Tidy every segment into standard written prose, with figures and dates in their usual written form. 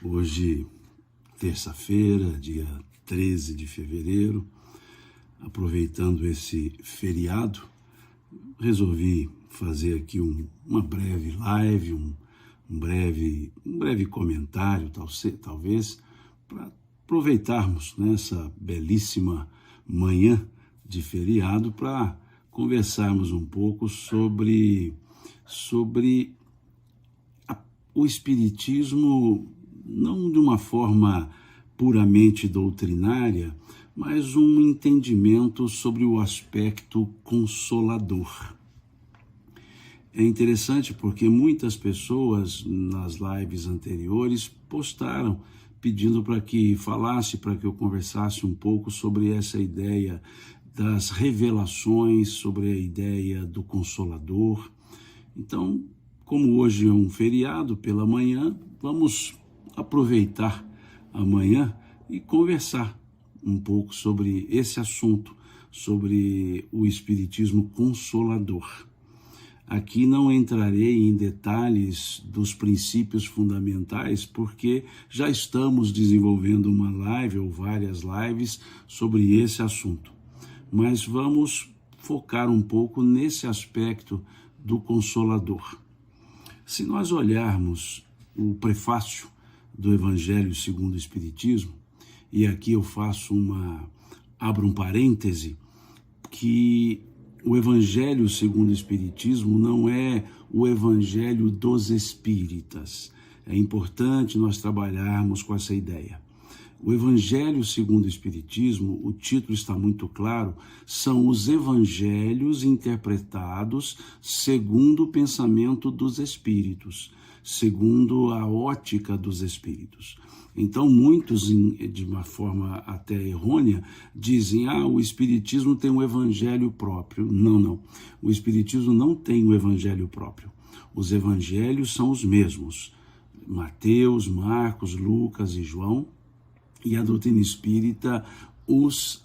Hoje, terça-feira, dia 13 de fevereiro, aproveitando esse feriado, resolvi fazer aqui uma breve live, um breve comentário, talvez, para aproveitarmos nessa belíssima manhã de feriado para conversarmos um pouco sobre o Espiritismo, não de uma forma puramente doutrinária, mas um entendimento sobre o aspecto consolador. É interessante porque muitas pessoas nas lives anteriores postaram pedindo para que falasse, para que eu conversasse um pouco sobre essa ideia das revelações, sobre a ideia do Consolador. Então, como hoje é um feriado pela manhã, vamos aproveitar a manhã e conversar um pouco sobre esse assunto, sobre o Espiritismo Consolador. Aqui não entrarei em detalhes dos princípios fundamentais, porque já estamos desenvolvendo uma live ou várias lives sobre esse assunto. Mas vamos focar um pouco nesse aspecto do Consolador. Se nós olharmos o prefácio do Evangelho segundo o Espiritismo, e aqui eu abro um parêntese, que o Evangelho segundo o Espiritismo não é o Evangelho dos Espíritas. É importante nós trabalharmos com essa ideia. O Evangelho segundo o Espiritismo, o título está muito claro, são os evangelhos interpretados segundo o pensamento dos Espíritos, segundo a ótica dos Espíritos. Então, muitos, de uma forma até errônea, dizem, o Espiritismo tem um evangelho próprio. Não. O Espiritismo não tem um evangelho próprio. Os evangelhos são os mesmos. Mateus, Marcos, Lucas e João. E a doutrina espírita os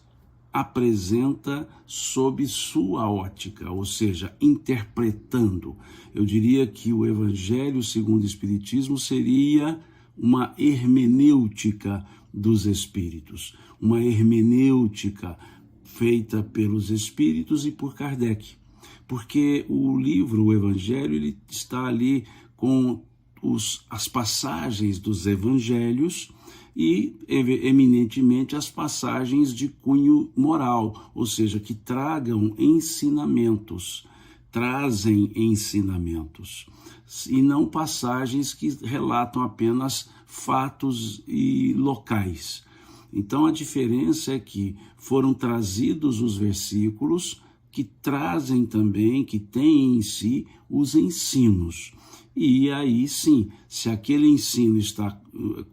apresenta sob sua ótica, ou seja, interpretando. Eu diria que o Evangelho segundo o Espiritismo seria uma hermenêutica dos Espíritos, uma hermenêutica feita pelos Espíritos e por Kardec, porque o livro, o Evangelho, ele está ali com as passagens dos Evangelhos e, eminentemente, as passagens de cunho moral, ou seja, que trazem ensinamentos, e não passagens que relatam apenas fatos e locais. Então, a diferença é que foram trazidos os versículos que trazem também, que têm em si os ensinos. E aí sim, se aquele ensino está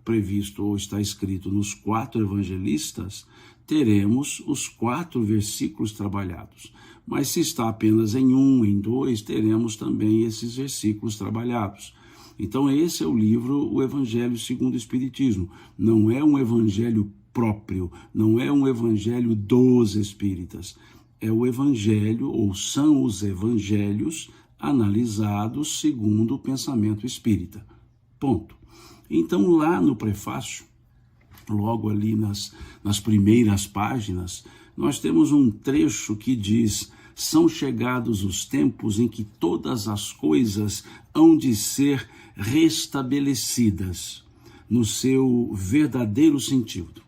previsto ou está escrito nos 4 evangelistas, teremos os 4 versículos trabalhados. Mas se está apenas em 1, em 2, teremos também esses versículos trabalhados. Então esse é o livro, o Evangelho segundo o Espiritismo. Não é um evangelho próprio, não é um evangelho dos espíritas. É o evangelho, ou são os evangelhos analisados segundo o pensamento espírita. Ponto. Então, lá no prefácio, logo ali nas primeiras páginas, nós temos um trecho que diz: são chegados os tempos em que todas as coisas hão de ser restabelecidas no seu verdadeiro sentido,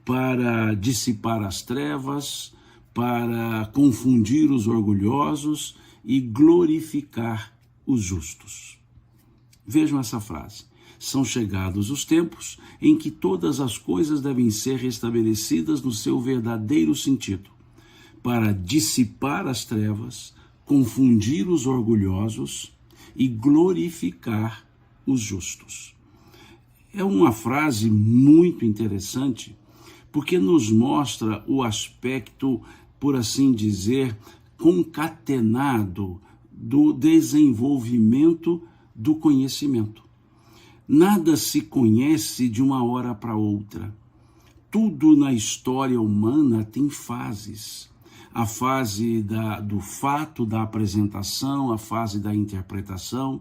para dissipar as trevas, para confundir os orgulhosos e glorificar os justos. Vejam essa frase. São chegados os tempos em que todas as coisas devem ser restabelecidas no seu verdadeiro sentido, para dissipar as trevas, confundir os orgulhosos e glorificar os justos. É uma frase muito interessante, porque nos mostra o aspecto, por assim dizer, concatenado do desenvolvimento do conhecimento. Nada se conhece de uma hora para outra. Tudo na história humana tem fases. A fase do fato, da apresentação, a fase da interpretação.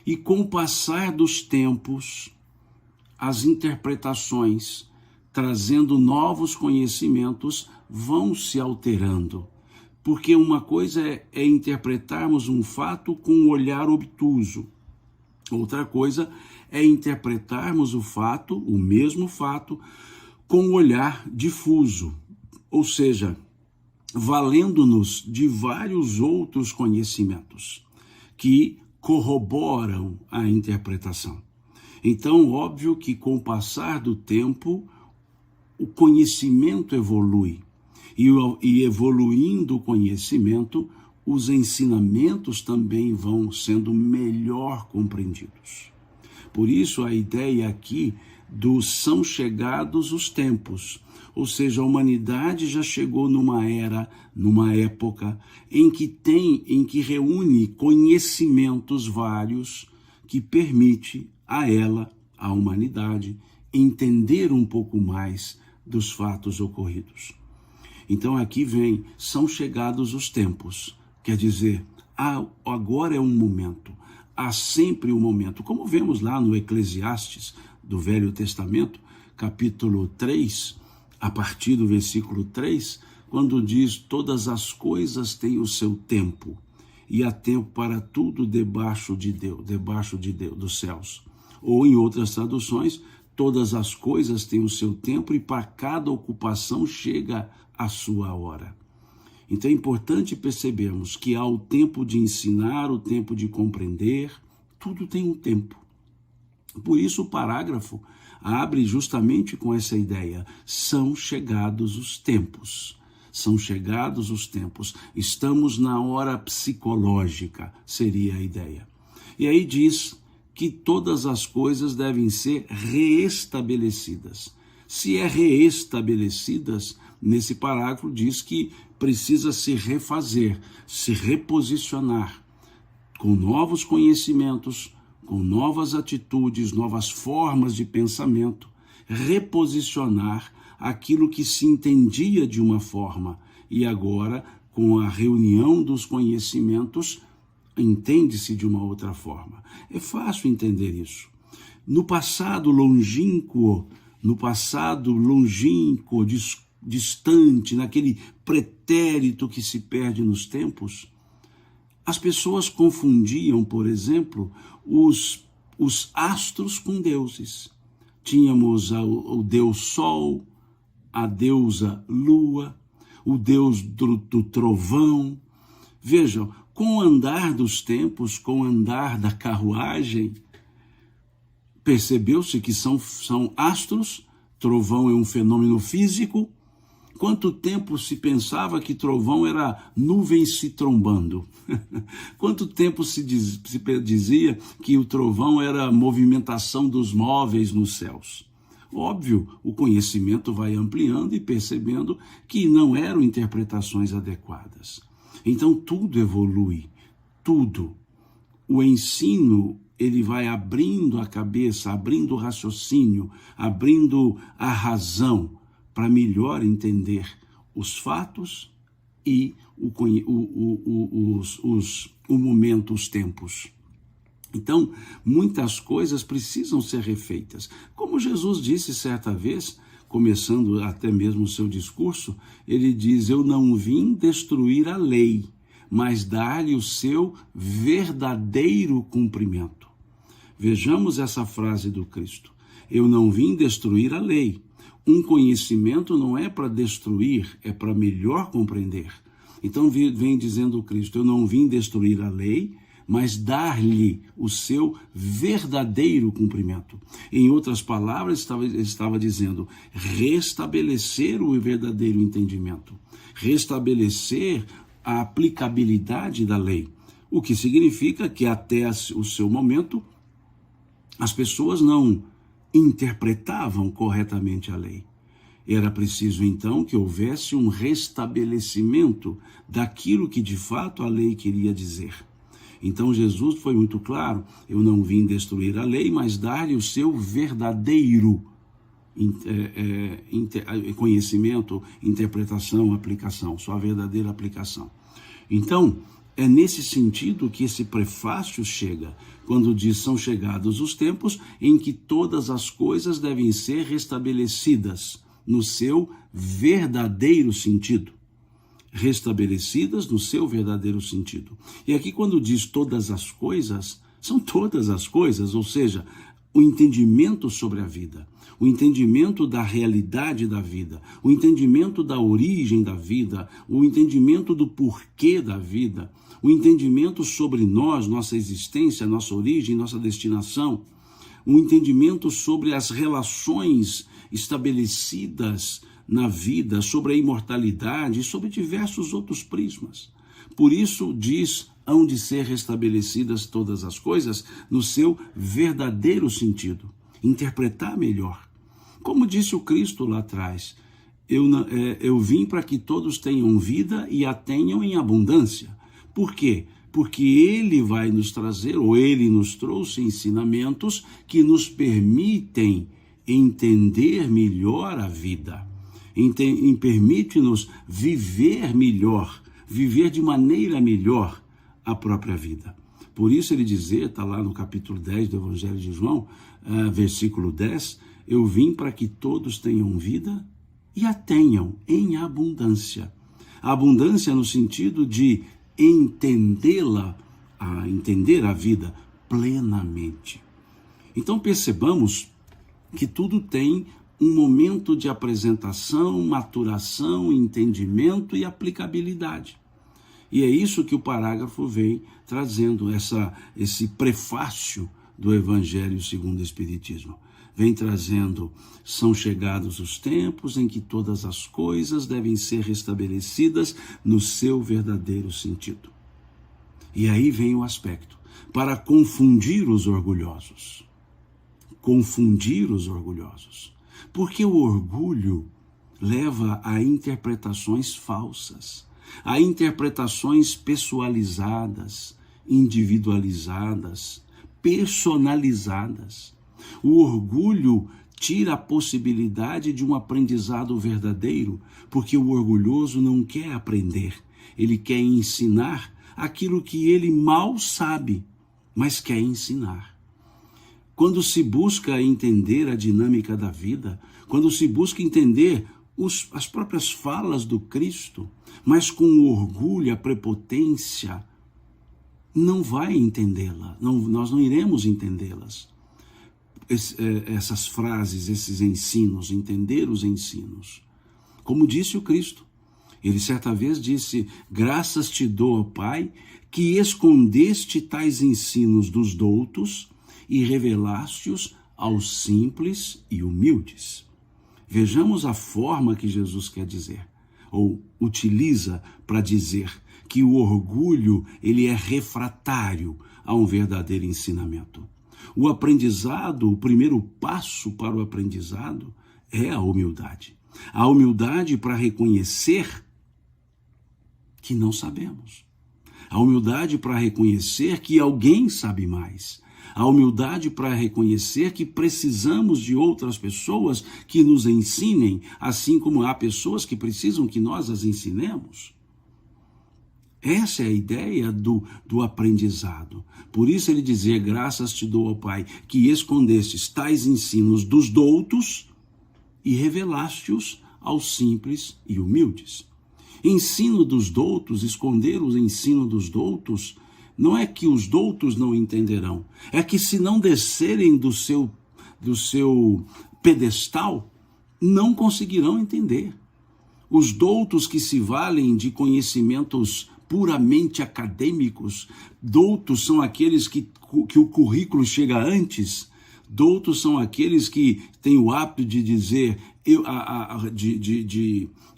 E com o passar dos tempos, as interpretações, trazendo novos conhecimentos, vão se alterando. Porque uma coisa é interpretarmos um fato com um olhar obtuso. Outra coisa é interpretarmos o fato, o mesmo fato, com um olhar difuso. Ou seja, valendo-nos de vários outros conhecimentos que corroboram a interpretação. Então, óbvio que com o passar do tempo, o conhecimento evolui. E evoluindo o conhecimento, os ensinamentos também vão sendo melhor compreendidos. Por isso, a ideia aqui são chegados os tempos. Ou seja, a humanidade já chegou numa época em que reúne conhecimentos vários que permite a ela, a humanidade, entender um pouco mais dos fatos ocorridos. Então aqui são chegados os tempos, quer dizer, agora é um momento, há sempre um momento, como vemos lá no Eclesiastes do Velho Testamento, capítulo 3, a partir do versículo 3, quando diz: todas as coisas têm o seu tempo, e há tempo para tudo debaixo de Deus, dos céus. Ou em outras traduções, todas as coisas têm o seu tempo e para cada ocupação chega a sua hora. Então é importante percebermos que há o tempo de ensinar, o tempo de compreender, tudo tem um tempo. Por isso o parágrafo abre justamente com essa ideia: são chegados os tempos. São chegados os tempos. Estamos na hora psicológica, seria a ideia. E aí diz que todas as coisas devem ser reestabelecidas. Se é reestabelecidas, nesse parágrafo diz que precisa se refazer, se reposicionar com novos conhecimentos, com novas atitudes, novas formas de pensamento, reposicionar aquilo que se entendia de uma forma e agora, com a reunião dos conhecimentos, entende-se de uma outra forma. É fácil entender isso. No passado longínquo, distante, naquele pretérito que se perde nos tempos, as pessoas confundiam, por exemplo, os astros com deuses. Tínhamos o deus Sol, a deusa Lua, o deus do trovão. Vejam, com o andar dos tempos, com o andar da carruagem, percebeu-se que são astros, trovão é um fenômeno físico. Quanto tempo se pensava que trovão era nuvens se trombando? Quanto tempo se dizia que o trovão era movimentação dos móveis nos céus? Óbvio, o conhecimento vai ampliando e percebendo que não eram interpretações adequadas. Então tudo evolui, tudo. O ensino, ele vai abrindo a cabeça, abrindo o raciocínio, abrindo a razão para melhor entender os fatos e o momento, os tempos. Então, muitas coisas precisam ser refeitas. Como Jesus disse certa vez, começando até mesmo o seu discurso, ele diz: eu não vim destruir a lei, mas dar-lhe o seu verdadeiro cumprimento. Vejamos essa frase do Cristo: eu não vim destruir a lei. Um conhecimento não é para destruir, é para melhor compreender. Então vem dizendo o Cristo: eu não vim destruir a lei, mas dar-lhe o seu verdadeiro cumprimento. Em outras palavras, estava dizendo restabelecer o verdadeiro entendimento, restabelecer a aplicabilidade da lei, o que significa que até o seu momento as pessoas não interpretavam corretamente a lei. Era preciso então que houvesse um restabelecimento daquilo que de fato a lei queria dizer. Então Jesus foi muito claro: eu não vim destruir a lei, mas dar-lhe o seu verdadeiro conhecimento, interpretação, aplicação, sua verdadeira aplicação. Então, É nesse sentido que esse prefácio chega, quando diz: são chegados os tempos em que todas as coisas devem ser restabelecidas no seu verdadeiro sentido. Restabelecidas no seu verdadeiro sentido. E aqui, quando diz todas as coisas, são todas as coisas, ou seja, o entendimento sobre a vida, o entendimento da realidade da vida, o entendimento da origem da vida, o entendimento do porquê da vida, o entendimento sobre nós, nossa existência, nossa origem, nossa destinação, o entendimento sobre as relações estabelecidas na vida, sobre a imortalidade e sobre diversos outros prismas. Por isso diz: hão de ser restabelecidas todas as coisas no seu verdadeiro sentido. Interpretar melhor. Como disse o Cristo lá atrás: eu vim para que todos tenham vida e a tenham em abundância. Por quê? Porque Ele vai nos trazer, ou Ele nos trouxe ensinamentos que nos permitem entender melhor a vida. Permite-nos viver melhor, viver de maneira melhor a própria vida. Por isso ele dizer, está lá no capítulo 10 do Evangelho de João, versículo 10, eu vim para que todos tenham vida e a tenham em abundância. A abundância no sentido de entender a vida plenamente. Então percebamos que tudo tem um momento de apresentação, maturação, entendimento e aplicabilidade. E é isso que o parágrafo vem trazendo, esse prefácio do Evangelho segundo o Espiritismo. Vem trazendo: são chegados os tempos em que todas as coisas devem ser restabelecidas no seu verdadeiro sentido. E aí vem o aspecto, para confundir os orgulhosos. Confundir os orgulhosos. Porque o orgulho leva a interpretações falsas, a interpretações pessoalizadas, individualizadas, personalizadas. O orgulho tira a possibilidade de um aprendizado verdadeiro, porque o orgulhoso não quer aprender, ele quer ensinar aquilo que ele mal sabe, mas quer ensinar. Quando se busca entender a dinâmica da vida, quando se busca entender as próprias falas do Cristo, mas com o orgulho, a prepotência, não vai entendê-la, nós não iremos entendê-las. Essas frases, esses ensinos, entender os ensinos. Como disse o Cristo, ele certa vez disse: graças te dou, ó Pai, que escondeste tais ensinos dos doutos e revelaste-os aos simples e humildes. Vejamos a forma que Jesus quer dizer, ou utiliza para dizer que o orgulho ele é refratário a um verdadeiro ensinamento. O aprendizado, o primeiro passo para o aprendizado é a humildade. A humildade para reconhecer que não sabemos. A humildade para reconhecer que alguém sabe mais. A humildade para reconhecer que precisamos de outras pessoas que nos ensinem, assim como há pessoas que precisam que nós as ensinemos. Essa é a ideia do aprendizado. Por isso ele dizia: graças te dou, ó Pai, que escondestes tais ensinos dos doutos e revelaste-os aos simples e humildes. Ensino dos doutos, esconder o ensino dos doutos, não é que os doutos não entenderão, é que se não descerem do seu pedestal, não conseguirão entender. Os doutos que se valem de conhecimentos puramente acadêmicos, doutos são aqueles que o currículo chega antes, doutos são aqueles que têm o hábito de dizer,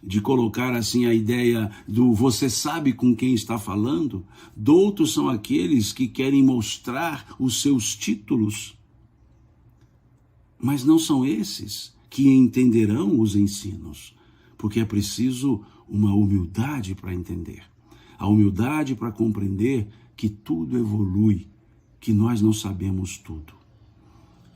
de colocar assim a ideia do você sabe com quem está falando. Doutos são aqueles que querem mostrar os seus títulos, mas não são esses que entenderão os ensinos, porque é preciso uma humildade para entender, a humildade para compreender que tudo evolui, que nós não sabemos tudo.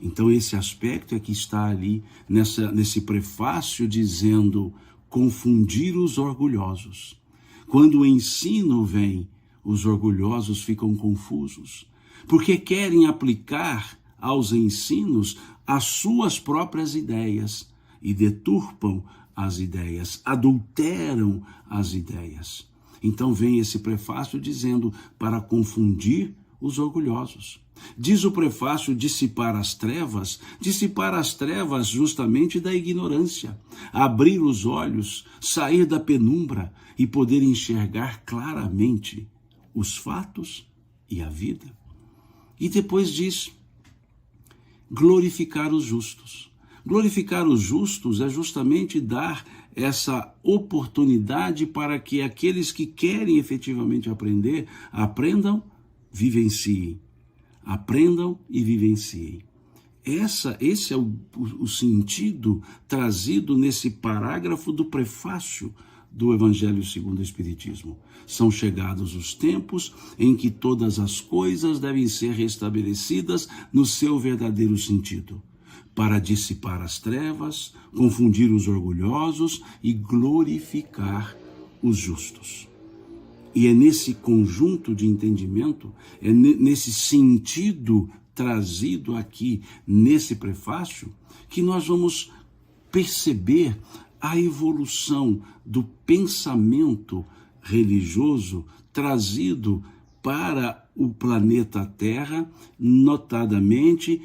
Então esse aspecto é que está ali nesse prefácio dizendo: confundir os orgulhosos. Quando o ensino vem, os orgulhosos ficam confusos, porque querem aplicar aos ensinos as suas próprias ideias e deturpam as ideias, adulteram as ideias. Então vem esse prefácio dizendo para confundir os orgulhosos. Diz o prefácio dissipar as trevas justamente da ignorância, abrir os olhos, sair da penumbra e poder enxergar claramente os fatos e a vida. E depois diz, glorificar os justos. Glorificar os justos é justamente dar essa oportunidade para que aqueles que querem efetivamente aprender, vivenciem. Aprendam e vivenciem. Esse é o sentido trazido nesse parágrafo do prefácio do Evangelho segundo o Espiritismo. São chegados os tempos em que todas as coisas devem ser restabelecidas no seu verdadeiro sentido, para dissipar as trevas, confundir os orgulhosos e glorificar os justos. E é nesse conjunto de entendimento, é nesse sentido trazido aqui nesse prefácio, que nós vamos perceber a evolução do pensamento religioso trazido para o planeta Terra, notadamente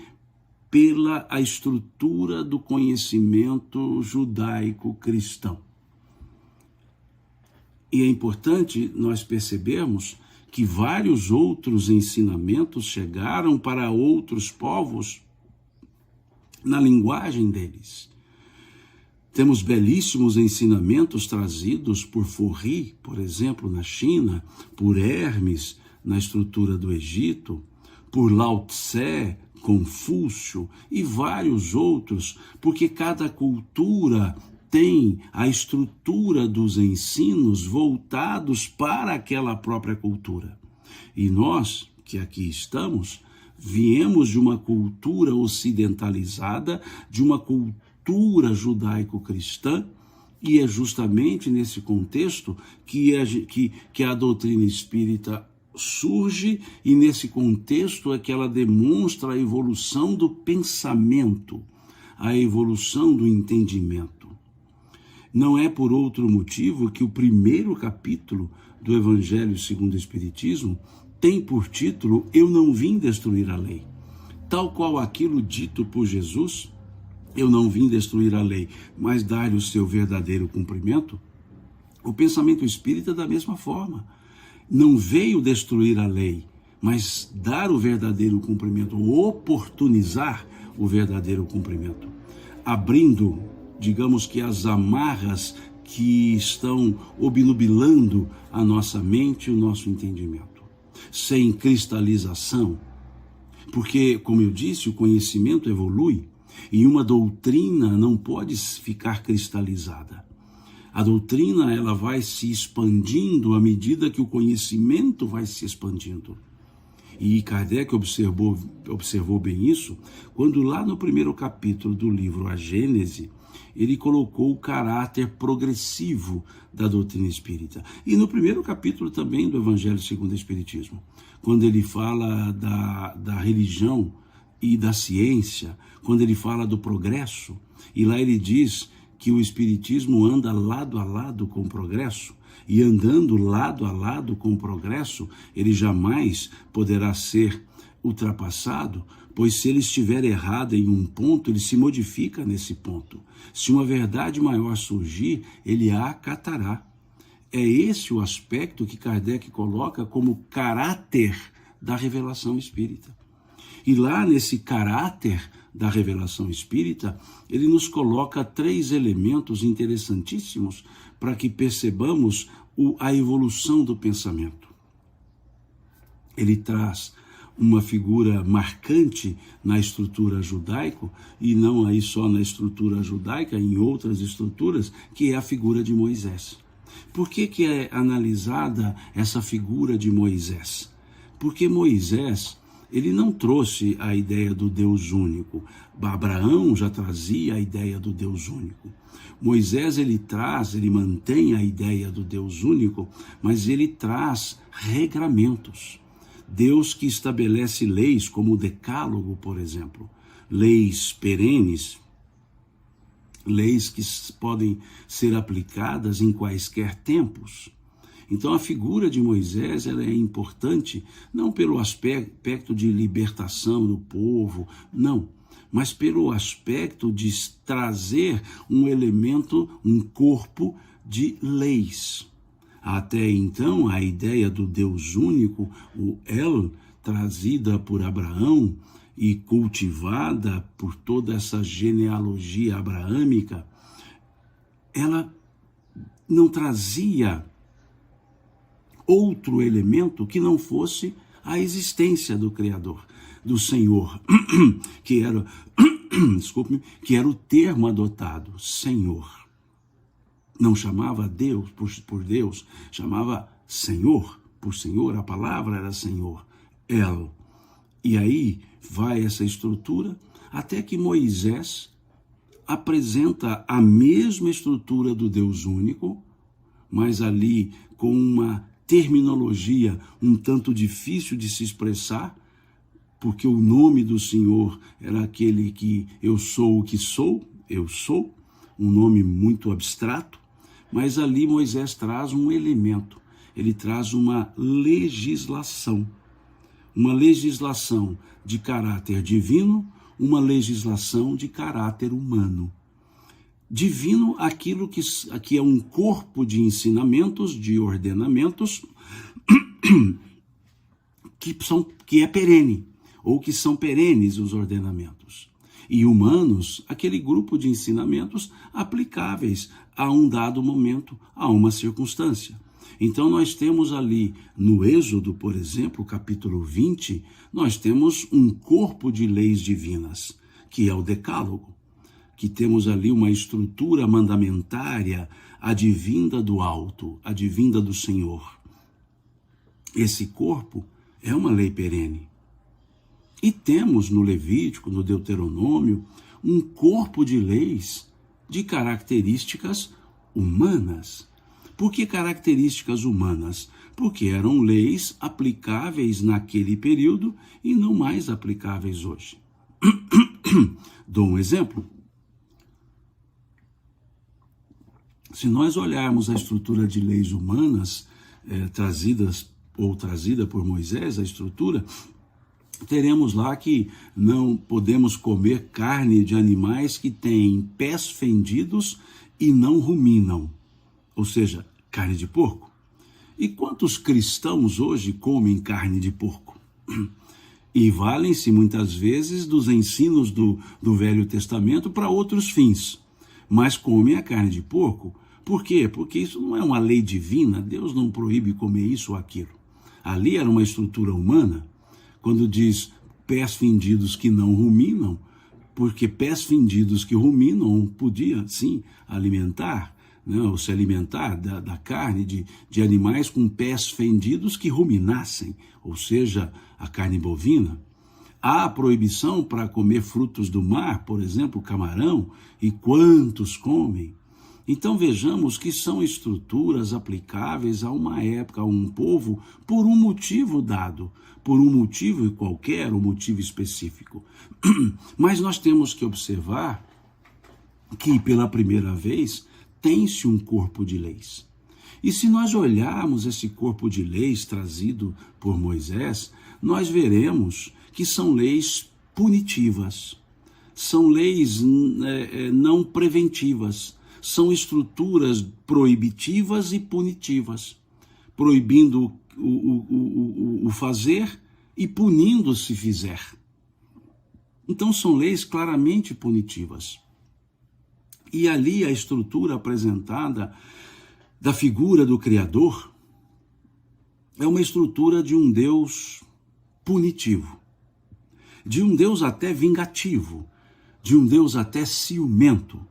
pela a estrutura do conhecimento judaico-cristão. E é importante nós percebermos que vários outros ensinamentos chegaram para outros povos na linguagem deles. Temos belíssimos ensinamentos trazidos por Forri, por exemplo, na China, por Hermes, na estrutura do Egito, por Lao Tse, Confúcio e vários outros, porque cada cultura tem a estrutura dos ensinos voltados para aquela própria cultura. E nós, que aqui estamos, viemos de uma cultura ocidentalizada, de uma cultura judaico-cristã, e é justamente nesse contexto que a doutrina espírita surge, e nesse contexto é que ela demonstra a evolução do pensamento, a evolução do entendimento. Não é por outro motivo que o primeiro capítulo do Evangelho segundo o Espiritismo tem por título Eu não vim destruir a lei. Tal qual aquilo dito por Jesus, eu não vim destruir a lei, mas dar-lhe o seu verdadeiro cumprimento. O pensamento espírita da mesma forma. Não veio destruir a lei, mas dar o verdadeiro cumprimento, oportunizar o verdadeiro cumprimento, abrindo, digamos que as amarras que estão obnubilando a nossa mente e o nosso entendimento, sem cristalização, porque, como eu disse, o conhecimento evolui e uma doutrina não pode ficar cristalizada. A doutrina ela vai se expandindo à medida que o conhecimento vai se expandindo. E Kardec observou bem isso quando lá no primeiro capítulo do livro A Gênese, ele colocou o caráter progressivo da doutrina espírita. E no primeiro capítulo também do Evangelho segundo o Espiritismo, quando ele fala da religião e da ciência, quando ele fala do progresso, e lá ele diz que o Espiritismo anda lado a lado com o progresso, e andando lado a lado com o progresso, ele jamais poderá ser ultrapassado, pois se ele estiver errado em um ponto, ele se modifica nesse ponto. Se uma verdade maior surgir, ele a acatará. É esse o aspecto que Kardec coloca como caráter da revelação espírita. E lá nesse caráter da revelação espírita, ele nos coloca 3 elementos interessantíssimos para que percebamos a evolução do pensamento. Ele traz uma figura marcante na estrutura judaica, e não aí só na estrutura judaica, em outras estruturas, que é a figura de Moisés. Por que é analisada essa figura de Moisés? Porque Moisés ele não trouxe a ideia do Deus único. Abraão já trazia a ideia do Deus único. Moisés, ele mantém a ideia do Deus único, mas ele traz regramentos. Deus que estabelece leis, como o Decálogo, por exemplo, leis perenes, leis que podem ser aplicadas em quaisquer tempos. Então a figura de Moisés, ela é importante não pelo aspecto de libertação do povo, não, mas pelo aspecto de trazer um elemento, um corpo de leis. Até então, a ideia do Deus único, o El, trazida por Abraão e cultivada por toda essa genealogia abraâmica, ela não trazia outro elemento que não fosse a existência do Criador, do Senhor, que era, que era o termo adotado, Senhor. Não chamava Deus por Deus, chamava Senhor por Senhor, a palavra era Senhor, El. E aí vai essa estrutura até que Moisés apresenta a mesma estrutura do Deus único, mas ali com uma terminologia um tanto difícil de se expressar, porque o nome do Senhor era aquele que eu sou o que sou, um nome muito abstrato. Mas ali Moisés traz um elemento, ele traz uma legislação de caráter divino, uma legislação de caráter humano. Divino, aquilo que é um corpo de ensinamentos, de ordenamentos, que é perene, ou que são perenes os ordenamentos. E humanos, aquele grupo de ensinamentos aplicáveis a um dado momento, a uma circunstância. Então nós temos ali, no Êxodo, por exemplo, capítulo 20, nós temos um corpo de leis divinas, que é o Decálogo, que temos ali uma estrutura mandamentária advinda do alto, advinda do Senhor. Esse corpo é uma lei perene. E temos no Levítico, no Deuteronômio, um corpo de leis de características humanas. Por que características humanas? Porque eram leis aplicáveis naquele período e não mais aplicáveis hoje. Dou um exemplo. Se nós olharmos a estrutura de leis humanas trazida por Moisés, a estrutura, teremos lá que não podemos comer carne de animais que têm pés fendidos e não ruminam, ou seja, carne de porco. E quantos cristãos hoje comem carne de porco? E valem-se muitas vezes dos ensinos do Velho Testamento para outros fins, mas comem a carne de porco. Por quê? Porque isso não é uma lei divina, Deus não proíbe comer isso ou aquilo. Ali era uma estrutura humana. Quando diz pés fendidos que não ruminam, porque pés fendidos que ruminam podia, sim, alimentar, né, ou se alimentar da carne de animais com pés fendidos que ruminassem, ou seja, a carne bovina. Há proibição para comer frutos do mar, por exemplo, camarão, e quantos comem? Então vejamos que são estruturas aplicáveis a uma época, a um povo, por um motivo dado, por um motivo qualquer, um motivo específico. Mas nós temos que observar que, pela primeira vez, tem-se um corpo de leis. E se nós olharmos esse corpo de leis trazido por Moisés, nós veremos que são leis punitivas, são leis não preventivas, são estruturas proibitivas e punitivas, proibindo o fazer e punindo se fizer. Então são leis claramente punitivas. E ali a estrutura apresentada da figura do Criador é uma estrutura de um Deus punitivo, de um Deus até vingativo, de um Deus até ciumento.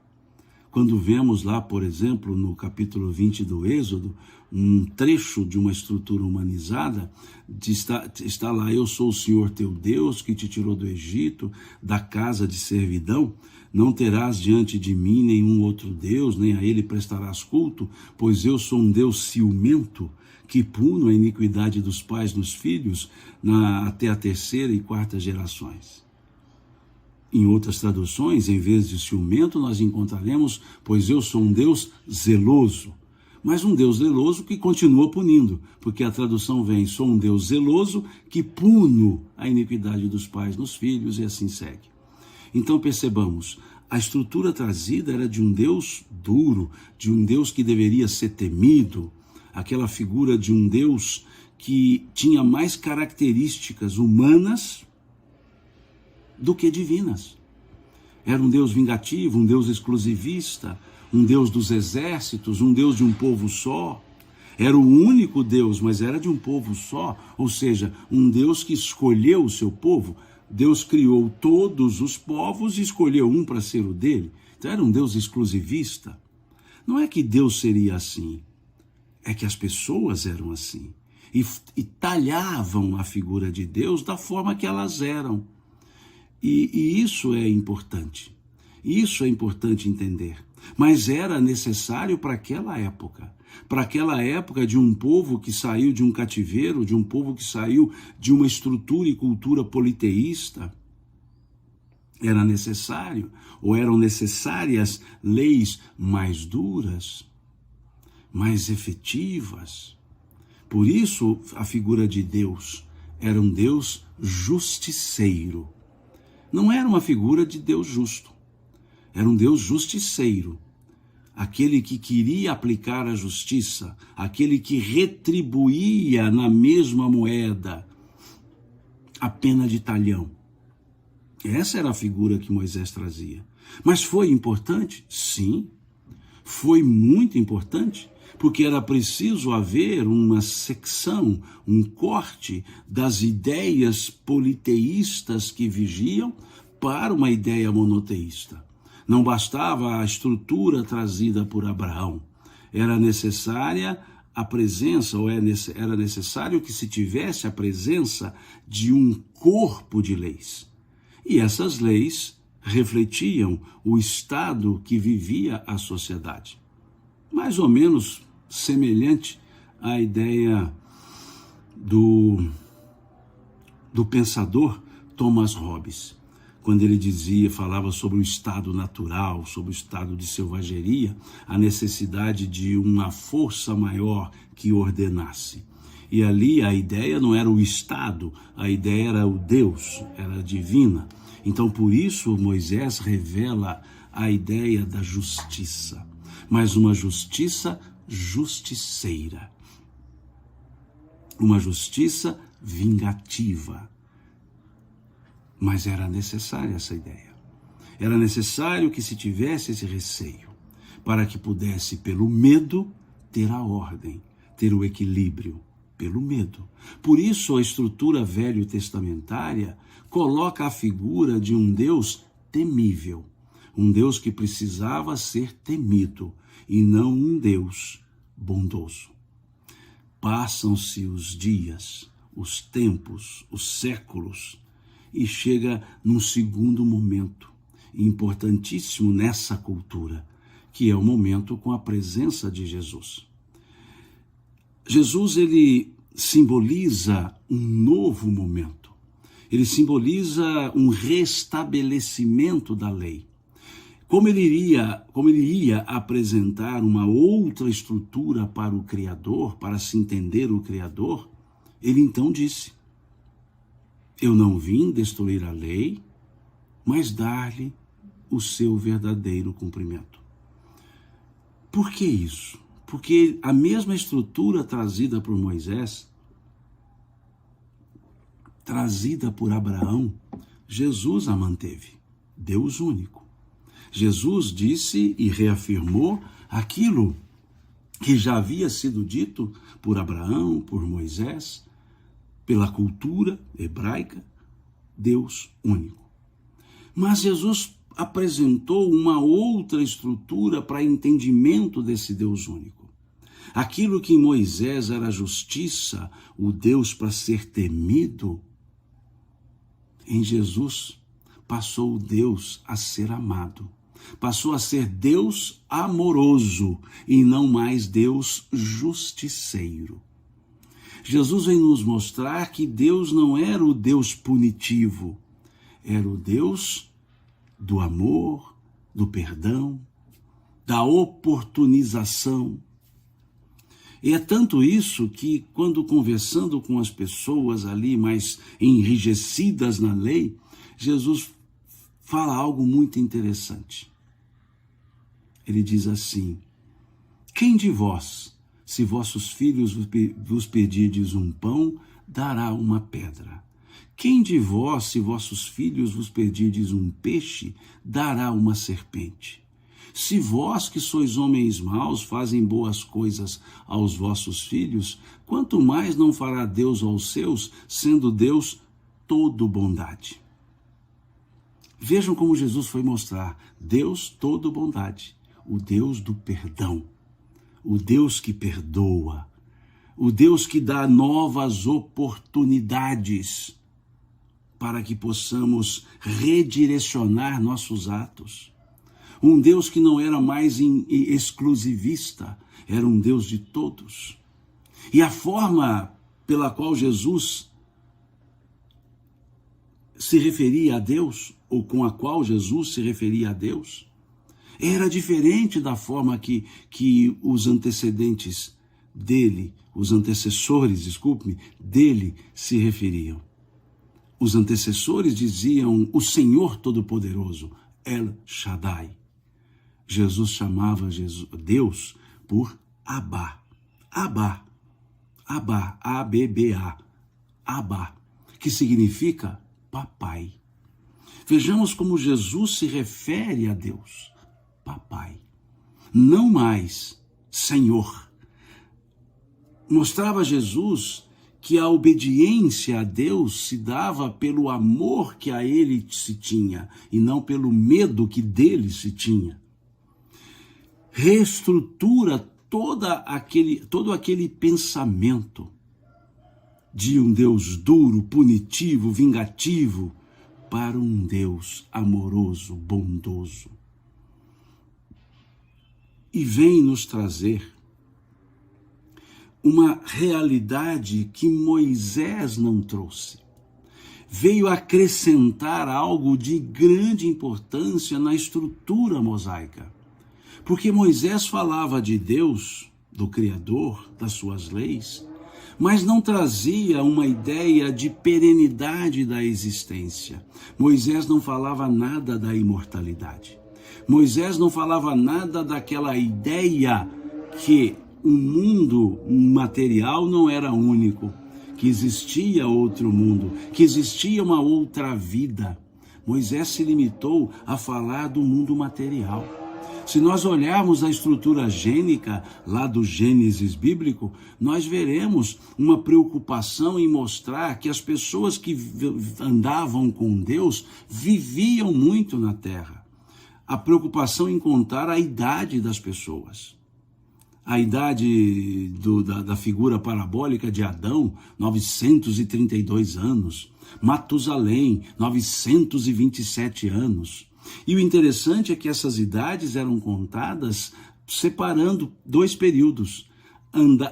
quando vemos lá, por exemplo, no capítulo 20 do Êxodo, um trecho de uma estrutura humanizada, está lá: eu sou o Senhor teu Deus, que te tirou do Egito, da casa de servidão. Não terás diante de mim nenhum outro Deus, nem a ele prestarás culto, pois eu sou um Deus ciumento, que puno a iniquidade dos pais nos filhos, até a terceira e quarta gerações. Em outras traduções, em vez de ciumento, nós encontraremos: pois eu sou um Deus zeloso. Mas um Deus zeloso que continua punindo, porque a tradução vem: sou um Deus zeloso que puno a iniquidade dos pais nos filhos, e assim segue. Então percebamos, a estrutura trazida era de um Deus duro, de um Deus que deveria ser temido, aquela figura de um Deus que tinha mais características humanas do que divinas. Era um Deus vingativo, um Deus exclusivista, um Deus dos exércitos, um Deus de um povo só. Era o único Deus, mas era de um povo só, ou seja, um Deus que escolheu o seu povo. Deus criou todos os povos e escolheu um para ser o dele. Então era um Deus exclusivista. Não é que Deus seria assim, é que as pessoas eram assim. E talhavam a figura de Deus da forma que elas eram. E isso é importante. Isso é importante entender. Mas era necessário para aquela época de um povo que saiu de um cativeiro, de um povo que saiu de uma estrutura e cultura politeísta. Era necessário, ou eram necessárias, leis mais duras, mais efetivas. Por isso, a figura de Deus era um Deus justiceiro. Não era uma figura de Deus justo. Era um Deus justiceiro, aquele que queria aplicar a justiça, aquele que retribuía na mesma moeda a pena de talhão. Essa era a figura que Moisés trazia. Mas foi importante? Sim, foi muito importante, porque era preciso haver uma secção, um corte das ideias politeístas que vigiam para uma ideia monoteísta. Não bastava a estrutura trazida por Abraão. Era necessária a presença, ou era necessário que se tivesse a presença de um corpo de leis. E essas leis refletiam o estado que vivia a sociedade. Mais ou menos semelhante à ideia do pensador Thomas Hobbes. Quando ele falava sobre o estado natural, sobre o estado de selvageria, a necessidade de uma força maior que ordenasse. E ali a ideia não era o estado, a ideia era o Deus, era divina. Então por isso Moisés revela a ideia da justiça, mas uma justiça justiceira, uma justiça vingativa. Mas era necessária essa ideia. Era necessário que se tivesse esse receio, para que pudesse, pelo medo, ter a ordem, ter o equilíbrio, pelo medo. Por isso a estrutura velho-testamentária coloca a figura de um Deus temível, um Deus que precisava ser temido, e não um Deus bondoso. Passam-se os dias, os tempos, os séculos, e chega num segundo momento, importantíssimo nessa cultura, que é o momento com a presença de Jesus. Jesus, ele simboliza um novo momento, ele simboliza um restabelecimento da lei. Como ele ia apresentar uma outra estrutura para o Criador, para se entender o Criador, ele então disse: eu não vim destruir a lei, mas dar-lhe o seu verdadeiro cumprimento. Por que isso? Porque a mesma estrutura trazida por Moisés, trazida por Abraão, Jesus a manteve, Deus único. Jesus disse e reafirmou aquilo que já havia sido dito por Abraão, por Moisés, pela cultura hebraica, Deus único. Mas Jesus apresentou uma outra estrutura para entendimento desse Deus único. Aquilo que em Moisés era justiça, o Deus para ser temido, em Jesus passou o Deus a ser amado. Passou a ser Deus amoroso e não mais Deus justiceiro. Jesus vem nos mostrar que Deus não era o Deus punitivo, era o Deus do amor, do perdão, da oportunização. E é tanto isso que, quando conversando com as pessoas ali mais enrijecidas na lei, Jesus fala algo muito interessante. Ele diz assim: quem de vós, se vossos filhos vos pedirdes um pão, dará uma pedra? Quem de vós, se vossos filhos vos pedirdes um peixe, dará uma serpente? Se vós, que sois homens maus, fazem boas coisas aos vossos filhos, quanto mais não fará Deus aos seus, sendo Deus todo bondade? Vejam como Jesus foi mostrar Deus todo bondade, o Deus do perdão, o Deus que perdoa, o Deus que dá novas oportunidades para que possamos redirecionar nossos atos. Um Deus que não era mais exclusivista, era um Deus de todos. E a forma pela qual Jesus se referia a Deus, ou com a qual Jesus se referia a Deus, era diferente da forma que os antecedentes dele, os antecessores, desculpe-me, dele se referiam. Os antecessores diziam o Senhor Todo-Poderoso, El Shaddai. Jesus chamava Deus por Abba, Abba, Abba, A-B-B-A, Abba, que significa papai. Vejamos como Jesus se refere a Deus, papai, não mais Senhor. Mostrava Jesus que a obediência a Deus se dava pelo amor que a ele se tinha e não pelo medo que dele se tinha. Reestrutura todo aquele pensamento de um Deus duro, punitivo, vingativo, para um Deus amoroso, bondoso. E vem nos trazer uma realidade que Moisés não trouxe. Veio acrescentar algo de grande importância na estrutura mosaica. Porque Moisés falava de Deus, do Criador, das suas leis, mas não trazia uma ideia de perenidade da existência. Moisés não falava nada da imortalidade. Moisés não falava nada daquela ideia que o mundo material não era único, que existia outro mundo, que existia uma outra vida. Moisés se limitou a falar do mundo material. Se nós olharmos a estrutura gênica, lá do Gênesis bíblico, nós veremos uma preocupação em mostrar que as pessoas que andavam com Deus viviam muito na terra. A preocupação em contar a idade das pessoas. A idade da figura parabólica de Adão, 932 anos. Matusalém, 927 anos. E o interessante é que essas idades eram contadas separando dois períodos,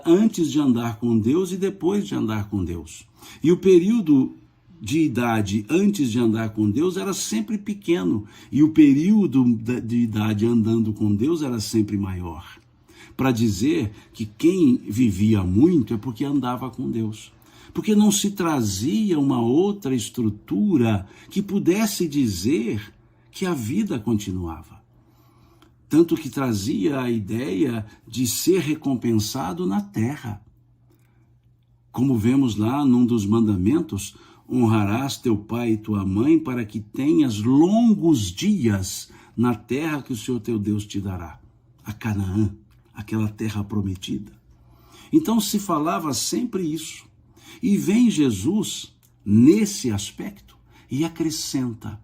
antes de andar com Deus e depois de andar com Deus. E o período de idade antes de andar com Deus era sempre pequeno, e o período de idade andando com Deus era sempre maior. Para dizer que quem vivia muito é porque andava com Deus. Porque não se trazia uma outra estrutura que pudesse dizer que a vida continuava. Tanto que trazia a ideia de ser recompensado na terra. Como vemos lá num dos mandamentos, honrarás teu pai e tua mãe para que tenhas longos dias na terra que o Senhor teu Deus te dará. A Canaã, aquela terra prometida. Então se falava sempre isso. E vem Jesus nesse aspecto e acrescenta: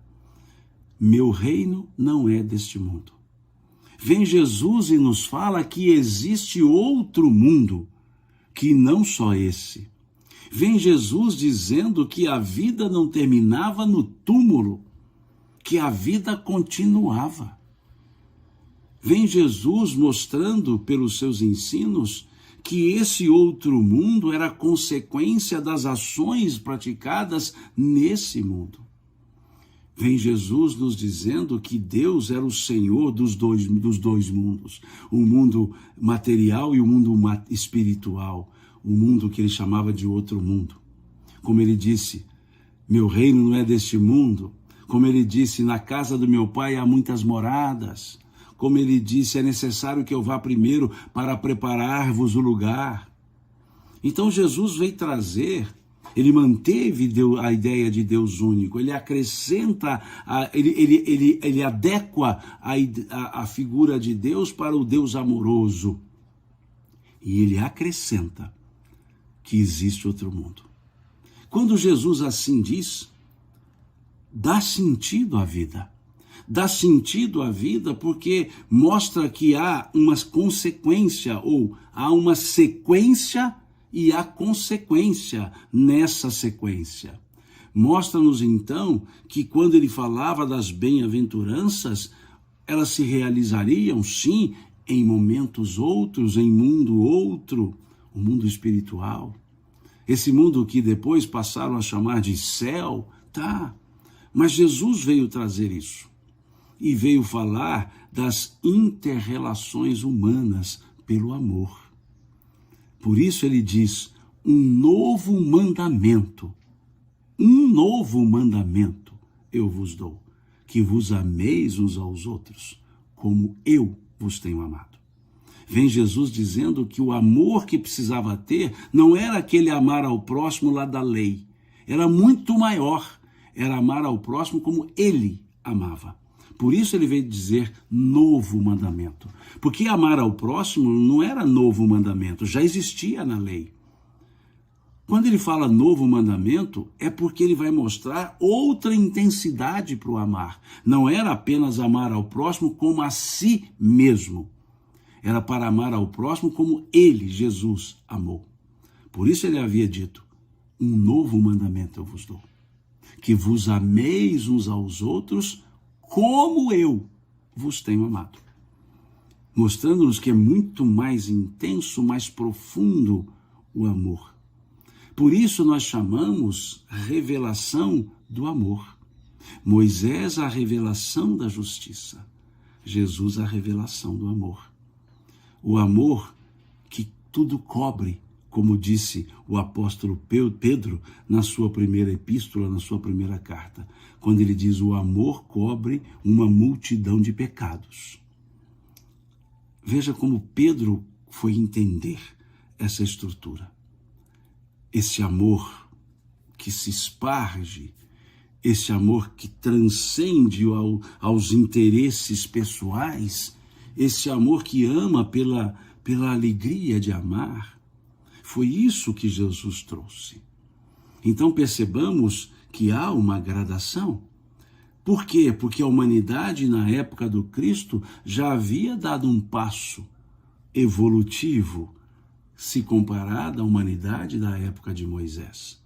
meu reino não é deste mundo. Vem Jesus e nos fala que existe outro mundo, que não só esse. Vem Jesus dizendo que a vida não terminava no túmulo, que a vida continuava. Vem Jesus mostrando pelos seus ensinos que esse outro mundo era consequência das ações praticadas nesse mundo. Vem Jesus nos dizendo que Deus era o Senhor dos dois mundos, o mundo material e o mundo espiritual, o mundo que ele chamava de outro mundo. Como ele disse, meu reino não é deste mundo. Como ele disse, na casa do meu pai há muitas moradas. Como ele disse, é necessário que eu vá primeiro para preparar-vos o lugar. Então Jesus veio trazer, ele manteve a ideia de Deus único, ele acrescenta, ele adequa a figura de Deus para o Deus amoroso. E ele acrescenta que existe outro mundo. Quando Jesus assim diz, dá sentido à vida. Dá sentido à vida porque mostra que há uma consequência, ou há uma sequência e há consequência nessa sequência. Mostra-nos então que quando ele falava das bem-aventuranças, elas se realizariam sim em momentos outros, em mundo outro, o mundo espiritual. Esse mundo que depois passaram a chamar de céu, tá, mas Jesus veio trazer isso. E veio falar das inter-relações humanas pelo amor. Por isso ele diz, um novo mandamento eu vos dou, que vos ameis uns aos outros, como eu vos tenho amado. Vem Jesus dizendo que o amor que precisava ter não era aquele amar ao próximo lá da lei, era muito maior, era amar ao próximo como ele amava. Por isso ele veio dizer novo mandamento. Porque amar ao próximo não era novo mandamento, já existia na lei. Quando ele fala novo mandamento, é porque ele vai mostrar outra intensidade para o amar. Não era apenas amar ao próximo como a si mesmo. Era para amar ao próximo como ele, Jesus, amou. Por isso ele havia dito, um novo mandamento eu vos dou. Que vos ameis uns aos outros como eu vos tenho amado. Mostrando-nos que é muito mais intenso, mais profundo o amor. Por isso nós chamamos revelação do amor. Moisés, a revelação da justiça. Jesus, a revelação do amor. O amor que tudo cobre, como disse o apóstolo Pedro na sua primeira epístola, na sua primeira carta, quando ele diz o amor cobre uma multidão de pecados. Veja como Pedro foi entender essa estrutura. Esse amor que se esparge, esse amor que transcende aos interesses pessoais, esse amor que ama pela alegria de amar. Foi isso que Jesus trouxe. Então percebamos que há uma gradação. Por quê? Porque a humanidade, na época do Cristo, já havia dado um passo evolutivo se comparada à humanidade da época de Moisés.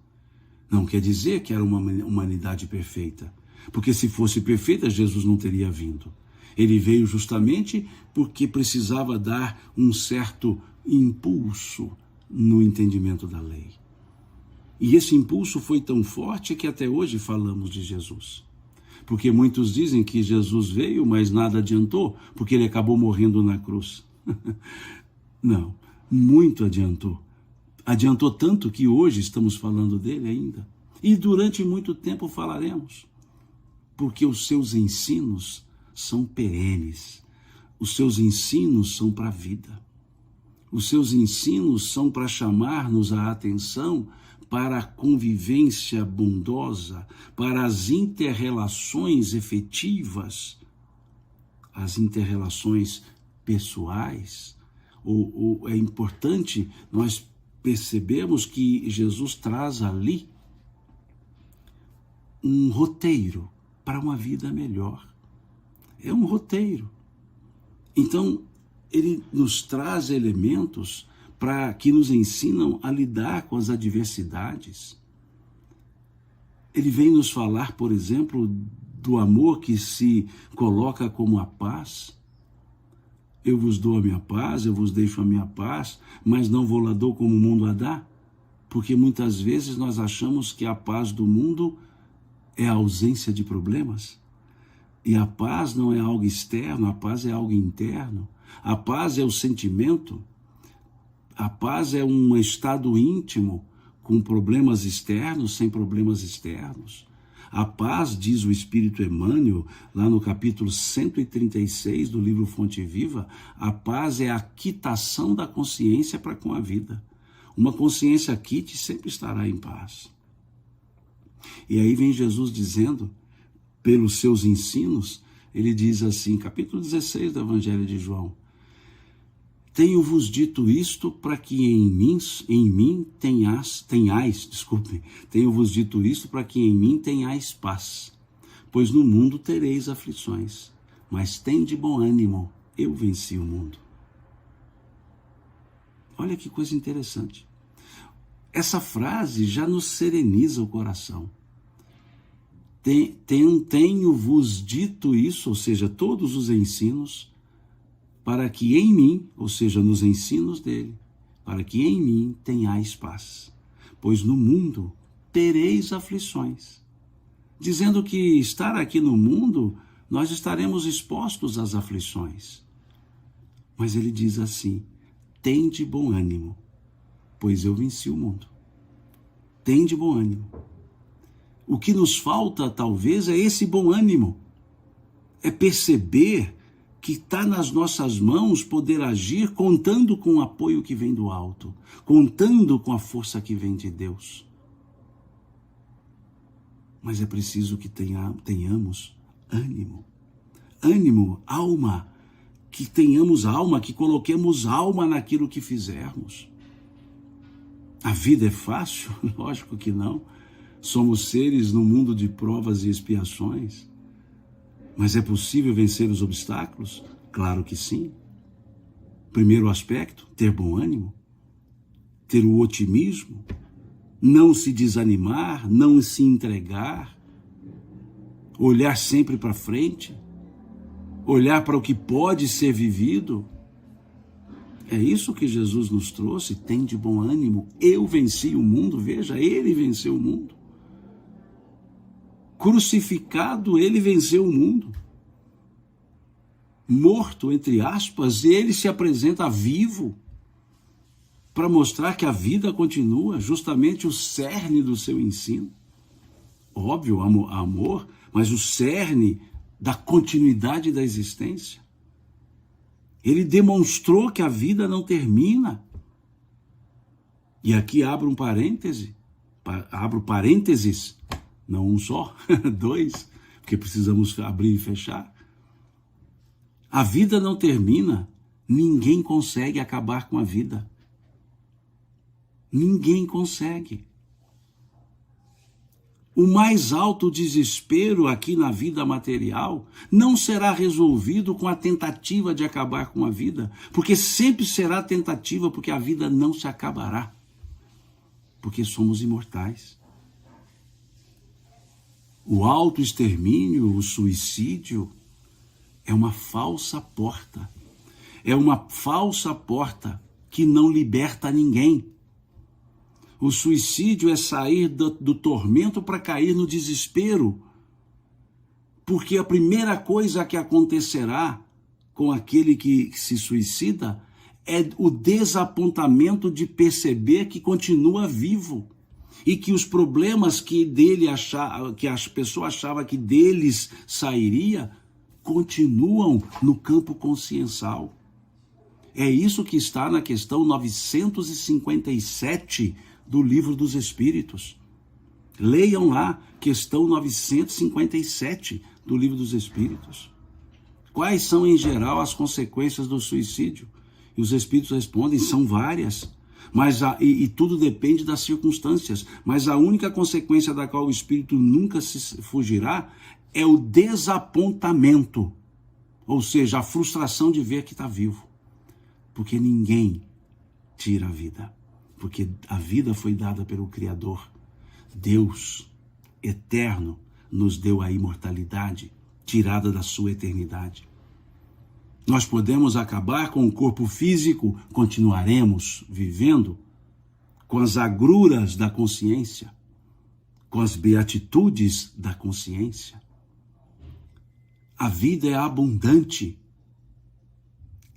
Não quer dizer que era uma humanidade perfeita, porque se fosse perfeita, Jesus não teria vindo. Ele veio justamente porque precisava dar um certo impulso no entendimento da lei. E esse impulso foi tão forte que até hoje falamos de Jesus. Porque muitos dizem que Jesus veio, mas nada adiantou, porque ele acabou morrendo na cruz. Não, muito adiantou. Adiantou tanto que hoje estamos falando dele ainda. E durante muito tempo falaremos. Porque os seus ensinos são perenes. Os seus ensinos são para a vida. Os seus ensinos são para chamar-nos a atenção para a convivência bondosa, para as inter-relações efetivas, as inter-relações pessoais. É importante nós percebermos que Jesus traz ali um roteiro para uma vida melhor. É um roteiro. Então, ele nos traz elementos que nos ensinam a lidar com as adversidades. Ele vem nos falar, por exemplo, do amor que se coloca como a paz. Eu vos dou a minha paz, eu vos deixo a minha paz, mas não vou lá dou como o mundo a dá. Porque muitas vezes nós achamos que a paz do mundo é a ausência de problemas. E a paz não é algo externo, a paz é algo interno. A paz é o sentimento. A paz é um estado íntimo, com problemas externos, sem problemas externos. A paz, diz o Espírito Emmanuel, lá no capítulo 136 do livro Fonte Viva, a paz é a quitação da consciência para com a vida. Uma consciência quite sempre estará em paz. E aí vem Jesus dizendo, pelos seus ensinos, ele diz assim, capítulo 16 do Evangelho de João, tenho-vos dito isto para que tenho-vos dito isto para que em mim tenhais paz, pois no mundo tereis aflições, mas tende bom ânimo, eu venci o mundo. Olha que coisa interessante. Essa frase já nos sereniza o coração. Tenho-vos dito isso, ou seja, todos os ensinos, para que em mim, ou seja, nos ensinos dele, para que em mim tenhais paz, pois no mundo tereis aflições. Dizendo que estar aqui no mundo, nós estaremos expostos às aflições. Mas ele diz assim, tende bom ânimo, pois eu venci o mundo. Tende bom ânimo. O que nos falta, talvez, é esse bom ânimo. É perceber que está nas nossas mãos poder agir contando com o apoio que vem do alto, contando com a força que vem de Deus. Mas é preciso que tenhamos ânimo. Ânimo, alma, que tenhamos alma, que coloquemos alma naquilo que fizermos. A vida é fácil? Lógico que não. Somos seres no mundo de provas e expiações. Mas é possível vencer os obstáculos? Claro que sim. Primeiro aspecto, ter bom ânimo, ter o otimismo, não se desanimar, não se entregar, olhar sempre para frente, olhar para o que pode ser vivido. É isso que Jesus nos trouxe, tem de bom ânimo. Eu venci o mundo, veja, ele venceu o mundo. Crucificado, ele venceu o mundo. Morto, entre aspas, ele se apresenta vivo para mostrar que a vida continua, justamente o cerne do seu ensino. Óbvio, amor, mas o cerne da continuidade da existência. Ele demonstrou que a vida não termina. E aqui abro parênteses, não um só, dois, porque precisamos abrir e fechar. A vida não termina, ninguém consegue acabar com a vida. Ninguém consegue. O mais alto desespero aqui na vida material não será resolvido com a tentativa de acabar com a vida, porque sempre será tentativa, porque a vida não se acabará, porque somos imortais. O autoextermínio, o suicídio, é uma falsa porta. É uma falsa porta que não liberta ninguém. O suicídio é sair do tormento para cair no desespero. Porque a primeira coisa que acontecerá com aquele que se suicida é o desapontamento de perceber que continua vivo. E que os problemas que a pessoa achava que deles sairia, continuam no campo consciencial. É isso que está na questão 957 do Livro dos Espíritos. Leiam lá, questão 957 do Livro dos Espíritos. Quais são, em geral, as consequências do suicídio? E os Espíritos respondem, são várias. E tudo depende das circunstâncias, mas a única consequência da qual o espírito nunca se fugirá é o desapontamento, ou seja, a frustração de ver que está vivo. Porque ninguém tira a vida, porque a vida foi dada pelo Criador. Deus, eterno, nos deu a imortalidade, tirada da sua eternidade. Nós podemos acabar com o corpo físico, continuaremos vivendo com as agruras da consciência, com as beatitudes da consciência. A vida é abundante.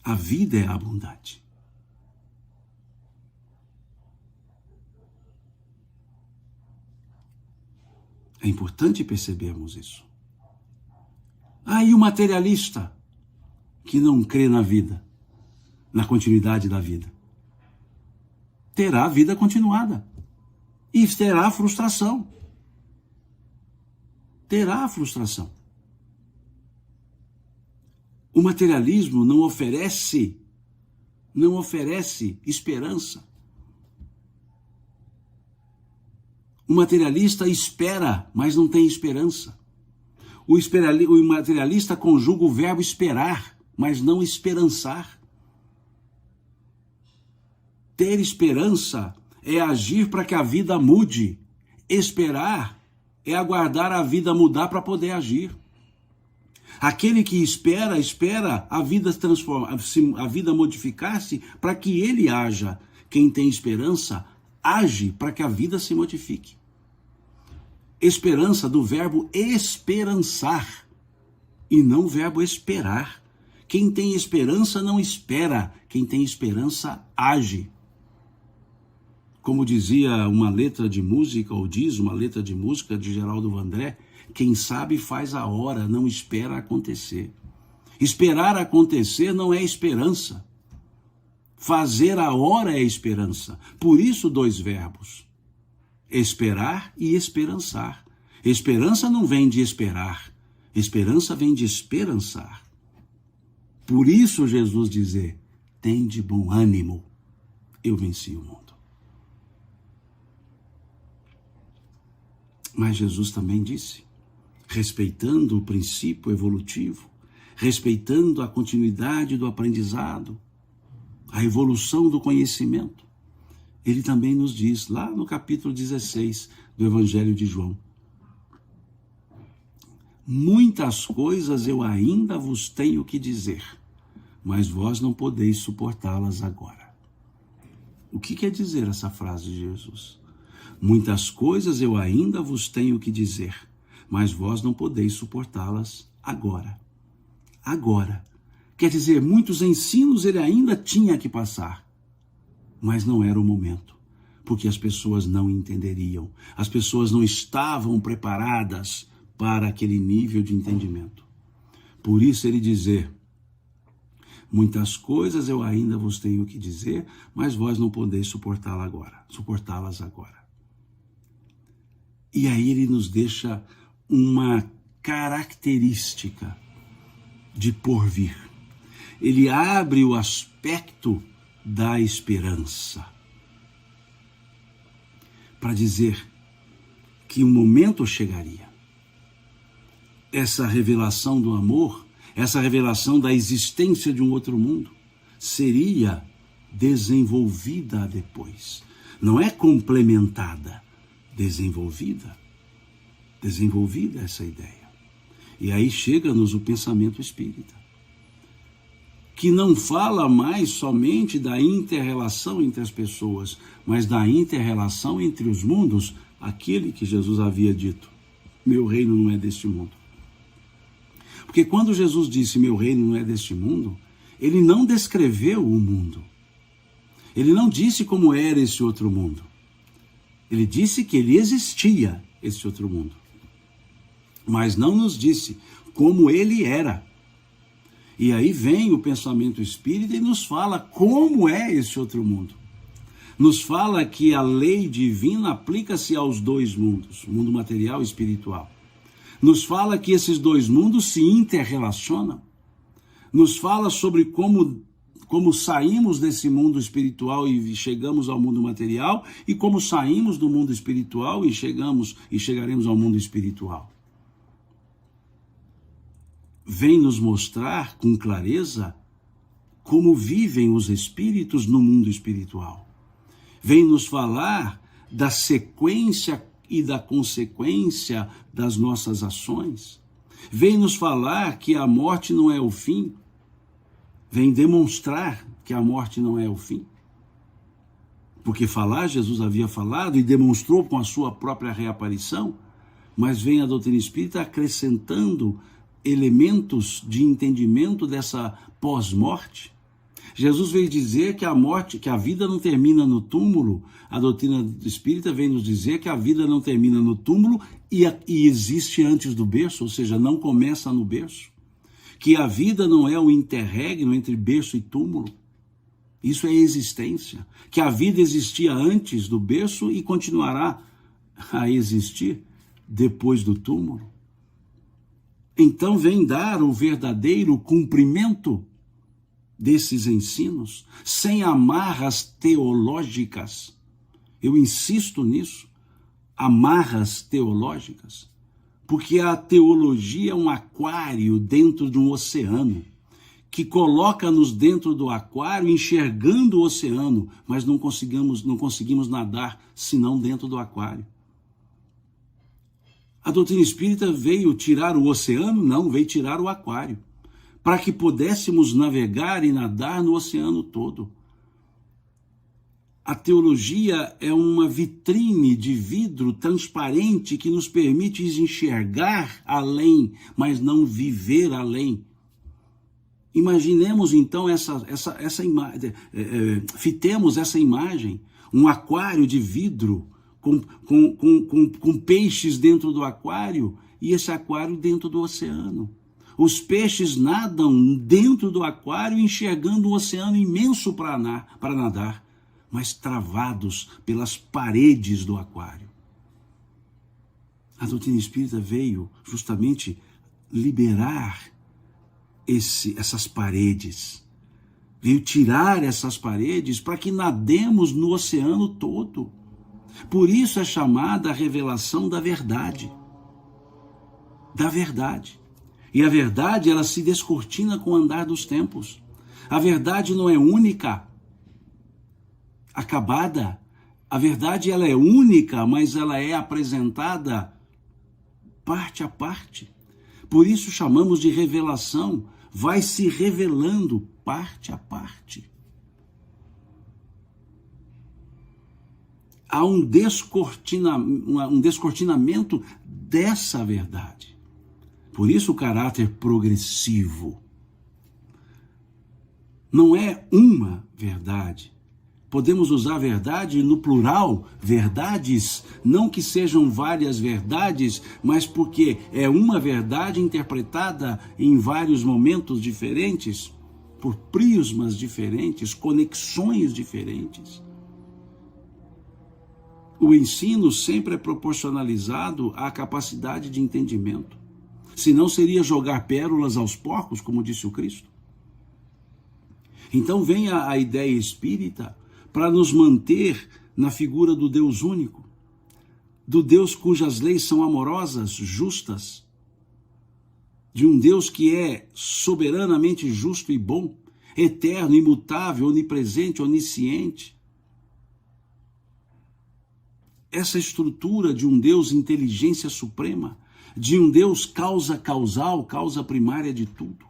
A vida é abundante. É importante percebermos isso. E o materialista que não crê na vida, na continuidade da vida, terá a vida continuada e terá frustração. Terá frustração. O materialismo não oferece esperança. O materialista espera, mas não tem esperança. O materialista conjuga o verbo esperar, mas não esperançar. Ter esperança é agir para que a vida mude. Esperar é aguardar a vida mudar para poder agir. Aquele que espera a vida a vida modificar-se para que ele haja. Quem tem esperança age para que a vida se modifique. Esperança do verbo esperançar e não o verbo esperar. Quem tem esperança não espera, quem tem esperança age. Como dizia uma letra de música, ou diz uma letra de música de Geraldo Vandré, quem sabe faz a hora, não espera acontecer. Esperar acontecer não é esperança. Fazer a hora é esperança. Por isso, dois verbos. Esperar e esperançar. Esperança não vem de esperar. Esperança vem de esperançar. Por isso, Jesus dizer, tem de bom ânimo, eu venci o mundo. Mas Jesus também disse, respeitando o princípio evolutivo, respeitando a continuidade do aprendizado, a evolução do conhecimento, ele também nos diz, lá no capítulo 16 do Evangelho de João, muitas coisas eu ainda vos tenho que dizer, mas vós não podeis suportá-las agora. O que quer dizer essa frase de Jesus? Muitas coisas eu ainda vos tenho que dizer, mas vós não podeis suportá-las agora. Agora. Quer dizer, muitos ensinos ele ainda tinha que passar, mas não era o momento, porque as pessoas não entenderiam, as pessoas não estavam preparadas para aquele nível de entendimento. Por isso ele dizer, muitas coisas eu ainda vos tenho que dizer, mas vós não podeis suportá-las agora. E aí ele nos deixa uma característica de porvir. Ele abre o aspecto da esperança para dizer que um momento chegaria. Essa revelação do amor, essa revelação da existência de um outro mundo, seria desenvolvida depois. Não é complementada, desenvolvida essa ideia. E aí chega-nos o pensamento espírita, que não fala mais somente da inter-relação entre as pessoas, mas da inter-relação entre os mundos, aquele que Jesus havia dito, meu reino não é deste mundo. Porque quando Jesus disse, meu reino não é deste mundo, ele não descreveu o mundo. Ele não disse como era esse outro mundo. Ele disse que ele existia, esse outro mundo. Mas não nos disse como ele era. E aí vem o pensamento espírita e nos fala como é esse outro mundo. Nos fala que a lei divina aplica-se aos dois mundos, o mundo material e espiritual. Nos fala que esses dois mundos se interrelacionam. Nos fala sobre como saímos desse mundo espiritual e chegamos ao mundo material, e como saímos do mundo espiritual e chegaremos ao mundo espiritual. vem nos mostrar com clareza como vivem os espíritos no mundo espiritual. Vem nos falar da sequência e da consequência das nossas ações. Vem nos falar que a morte não é o fim. Vem demonstrar que a morte não é o fim. Porque falar, Jesus havia falado e demonstrou com a sua própria reaparição, mas vem a doutrina espírita acrescentando elementos de entendimento dessa pós-morte. Jesus veio dizer que a morte, que a vida não termina no túmulo. A doutrina espírita vem nos dizer que a vida não termina no túmulo e existe antes do berço, ou seja, não começa no berço. Que a vida não é o interregno entre berço e túmulo. Isso é existência. Que a vida existia antes do berço e continuará a existir depois do túmulo. Então vem dar o verdadeiro cumprimento desses ensinos, sem amarras teológicas. Eu insisto nisso, amarras teológicas, porque a teologia é um aquário dentro de um oceano, que coloca-nos dentro do aquário enxergando o oceano, mas não conseguimos nadar senão dentro do aquário. A doutrina espírita veio tirar o oceano? Não, veio tirar o aquário, para que pudéssemos navegar e nadar no oceano todo. A teologia é uma vitrine de vidro transparente que nos permite enxergar além, mas não viver além. Imaginemos então essa imagem, fitemos essa imagem, um aquário de vidro com peixes dentro do aquário e esse aquário dentro do oceano. Os peixes nadam dentro do aquário enxergando um oceano imenso para nadar, mas travados pelas paredes do aquário. A doutrina espírita veio justamente liberar essas paredes, veio tirar essas paredes para que nademos no oceano todo. Por isso é chamada a revelação da verdade. Da verdade. E a verdade, ela se descortina com o andar dos tempos. A verdade não é única, acabada. A verdade, ela é única, mas ela é apresentada parte a parte. Por isso chamamos de revelação. Vai se revelando parte a parte. Há um descortinamento dessa verdade. Por isso o caráter progressivo. Não é uma verdade. Podemos usar verdade no plural, verdades, não que sejam várias verdades, mas porque é uma verdade interpretada em vários momentos diferentes, por prismas diferentes, conexões diferentes. O ensino sempre é proporcionalizado à capacidade de entendimento. Senão seria jogar pérolas aos porcos, como disse o Cristo. Então vem a ideia espírita para nos manter na figura do Deus único, do Deus cujas leis são amorosas, justas, de um Deus que é soberanamente justo e bom, eterno, imutável, onipresente, onisciente. Essa estrutura de um Deus inteligência suprema, de um Deus causa causal, causa primária de tudo,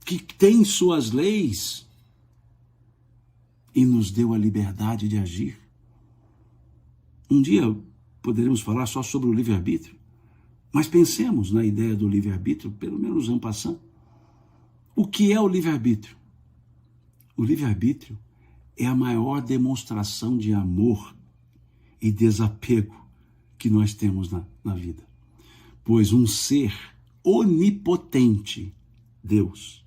que tem suas leis e nos deu a liberdade de agir. Um dia poderemos falar só sobre o livre-arbítrio, mas pensemos na ideia do livre-arbítrio, pelo menos en passant. O que é o livre-arbítrio? O livre-arbítrio é a maior demonstração de amor e desapego que nós temos na vida. Pois um ser onipotente, Deus,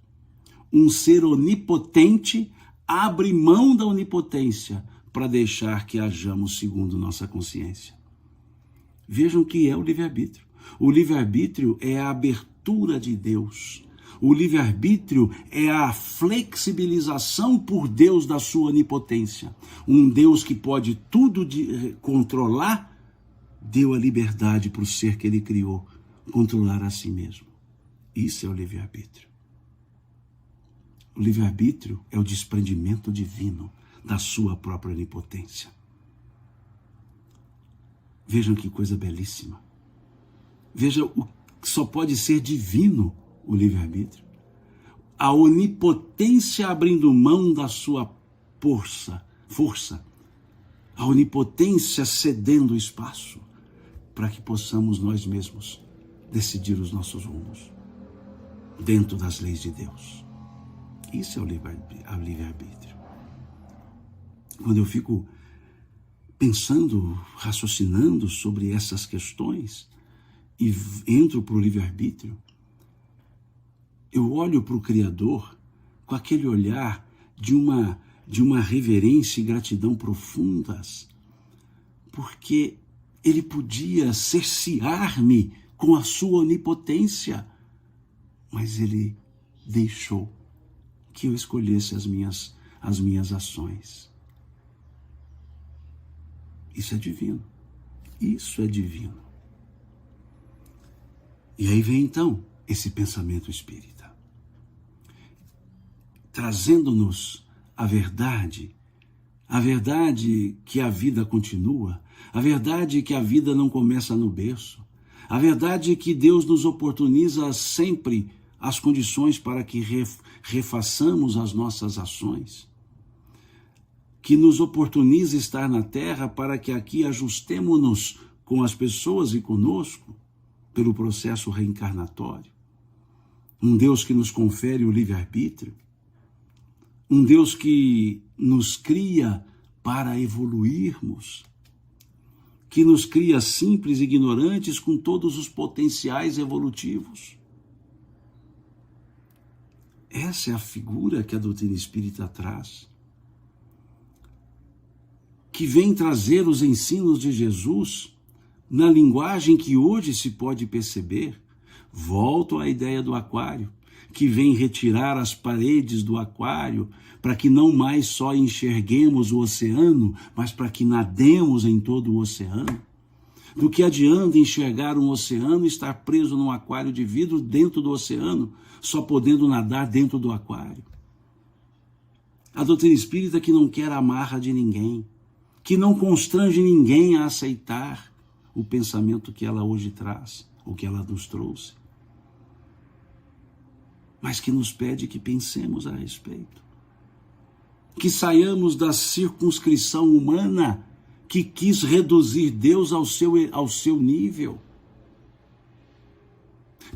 um ser onipotente abre mão da onipotência para deixar que hajamos segundo nossa consciência. Vejam o que é o livre-arbítrio. O livre-arbítrio é a abertura de Deus. O livre-arbítrio é a flexibilização por Deus da sua onipotência. Um Deus que pode tudo controlar, deu a liberdade para o ser que ele criou controlar a si mesmo. Isso é o livre-arbítrio. O livre-arbítrio é o desprendimento divino da sua própria onipotência. Vejam que coisa belíssima. Veja, só pode ser divino o livre-arbítrio. A onipotência abrindo mão da sua força. A onipotência cedendo espaço para que possamos nós mesmos decidir os nossos rumos dentro das leis de Deus. Isso é o livre-arbítrio. Quando eu fico pensando, raciocinando sobre essas questões e entro para o livre-arbítrio, eu olho para o Criador com aquele olhar de uma reverência e gratidão profundas, porque Ele podia cercear-me com a sua onipotência, mas Ele deixou que eu escolhesse as minhas ações. Isso é divino. Isso é divino. E aí vem então esse pensamento espírita, trazendo-nos a verdade que a vida continua, a verdade que a vida não começa no berço, a verdade que Deus nos oportuniza sempre as condições para que refaçamos as nossas ações, que nos oportuniza estar na terra para que aqui ajustemo-nos com as pessoas e conosco pelo processo reencarnatório. Um Deus que nos confere o livre-arbítrio, um Deus que nos cria para evoluirmos, que nos cria simples e ignorantes com todos os potenciais evolutivos. Essa é a figura que a doutrina espírita traz, que vem trazer os ensinos de Jesus na linguagem que hoje se pode perceber. Volto à ideia do aquário, que vem retirar as paredes do aquário para que não mais só enxerguemos o oceano, mas para que nademos em todo o oceano. Do que adianta enxergar um oceano e estar preso num aquário de vidro dentro do oceano, só podendo nadar dentro do aquário? A doutrina espírita que não quer a amarra de ninguém, que não constrange ninguém a aceitar o pensamento que ela hoje traz, o que ela nos trouxe, mas que nos pede que pensemos a respeito, que saiamos da circunscrição humana que quis reduzir Deus ao seu nível,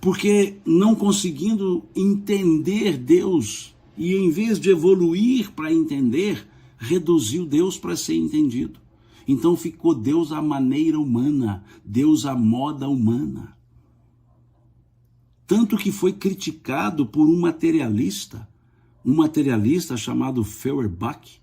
porque não conseguindo entender Deus, e em vez de evoluir para entender, reduziu Deus para ser entendido. Então ficou Deus à maneira humana, Deus à moda humana. Tanto que foi criticado por um materialista chamado Feuerbach,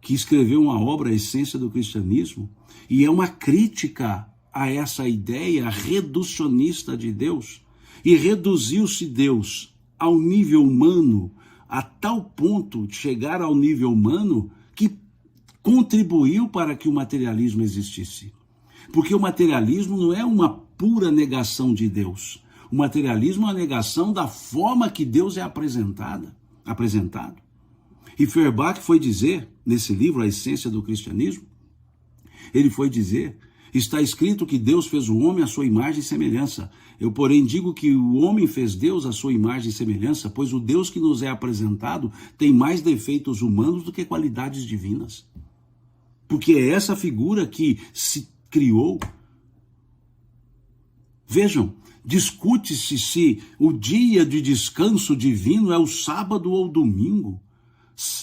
que escreveu uma obra, A Essência do Cristianismo, e é uma crítica a essa ideia reducionista de Deus. E reduziu-se Deus ao nível humano, a tal ponto de chegar ao nível humano que contribuiu para que o materialismo existisse. Porque o materialismo não é uma pura negação de Deus. O materialismo é uma negação da forma que Deus é apresentado. E Feuerbach foi dizer, nesse livro, A Essência do Cristianismo, ele foi dizer: está escrito que Deus fez o homem à sua imagem e semelhança. Eu, porém, digo que o homem fez Deus à sua imagem e semelhança, pois o Deus que nos é apresentado tem mais defeitos humanos do que qualidades divinas. Porque é essa figura que se criou. Vejam, discute-se se o dia de descanso divino é o sábado ou o domingo.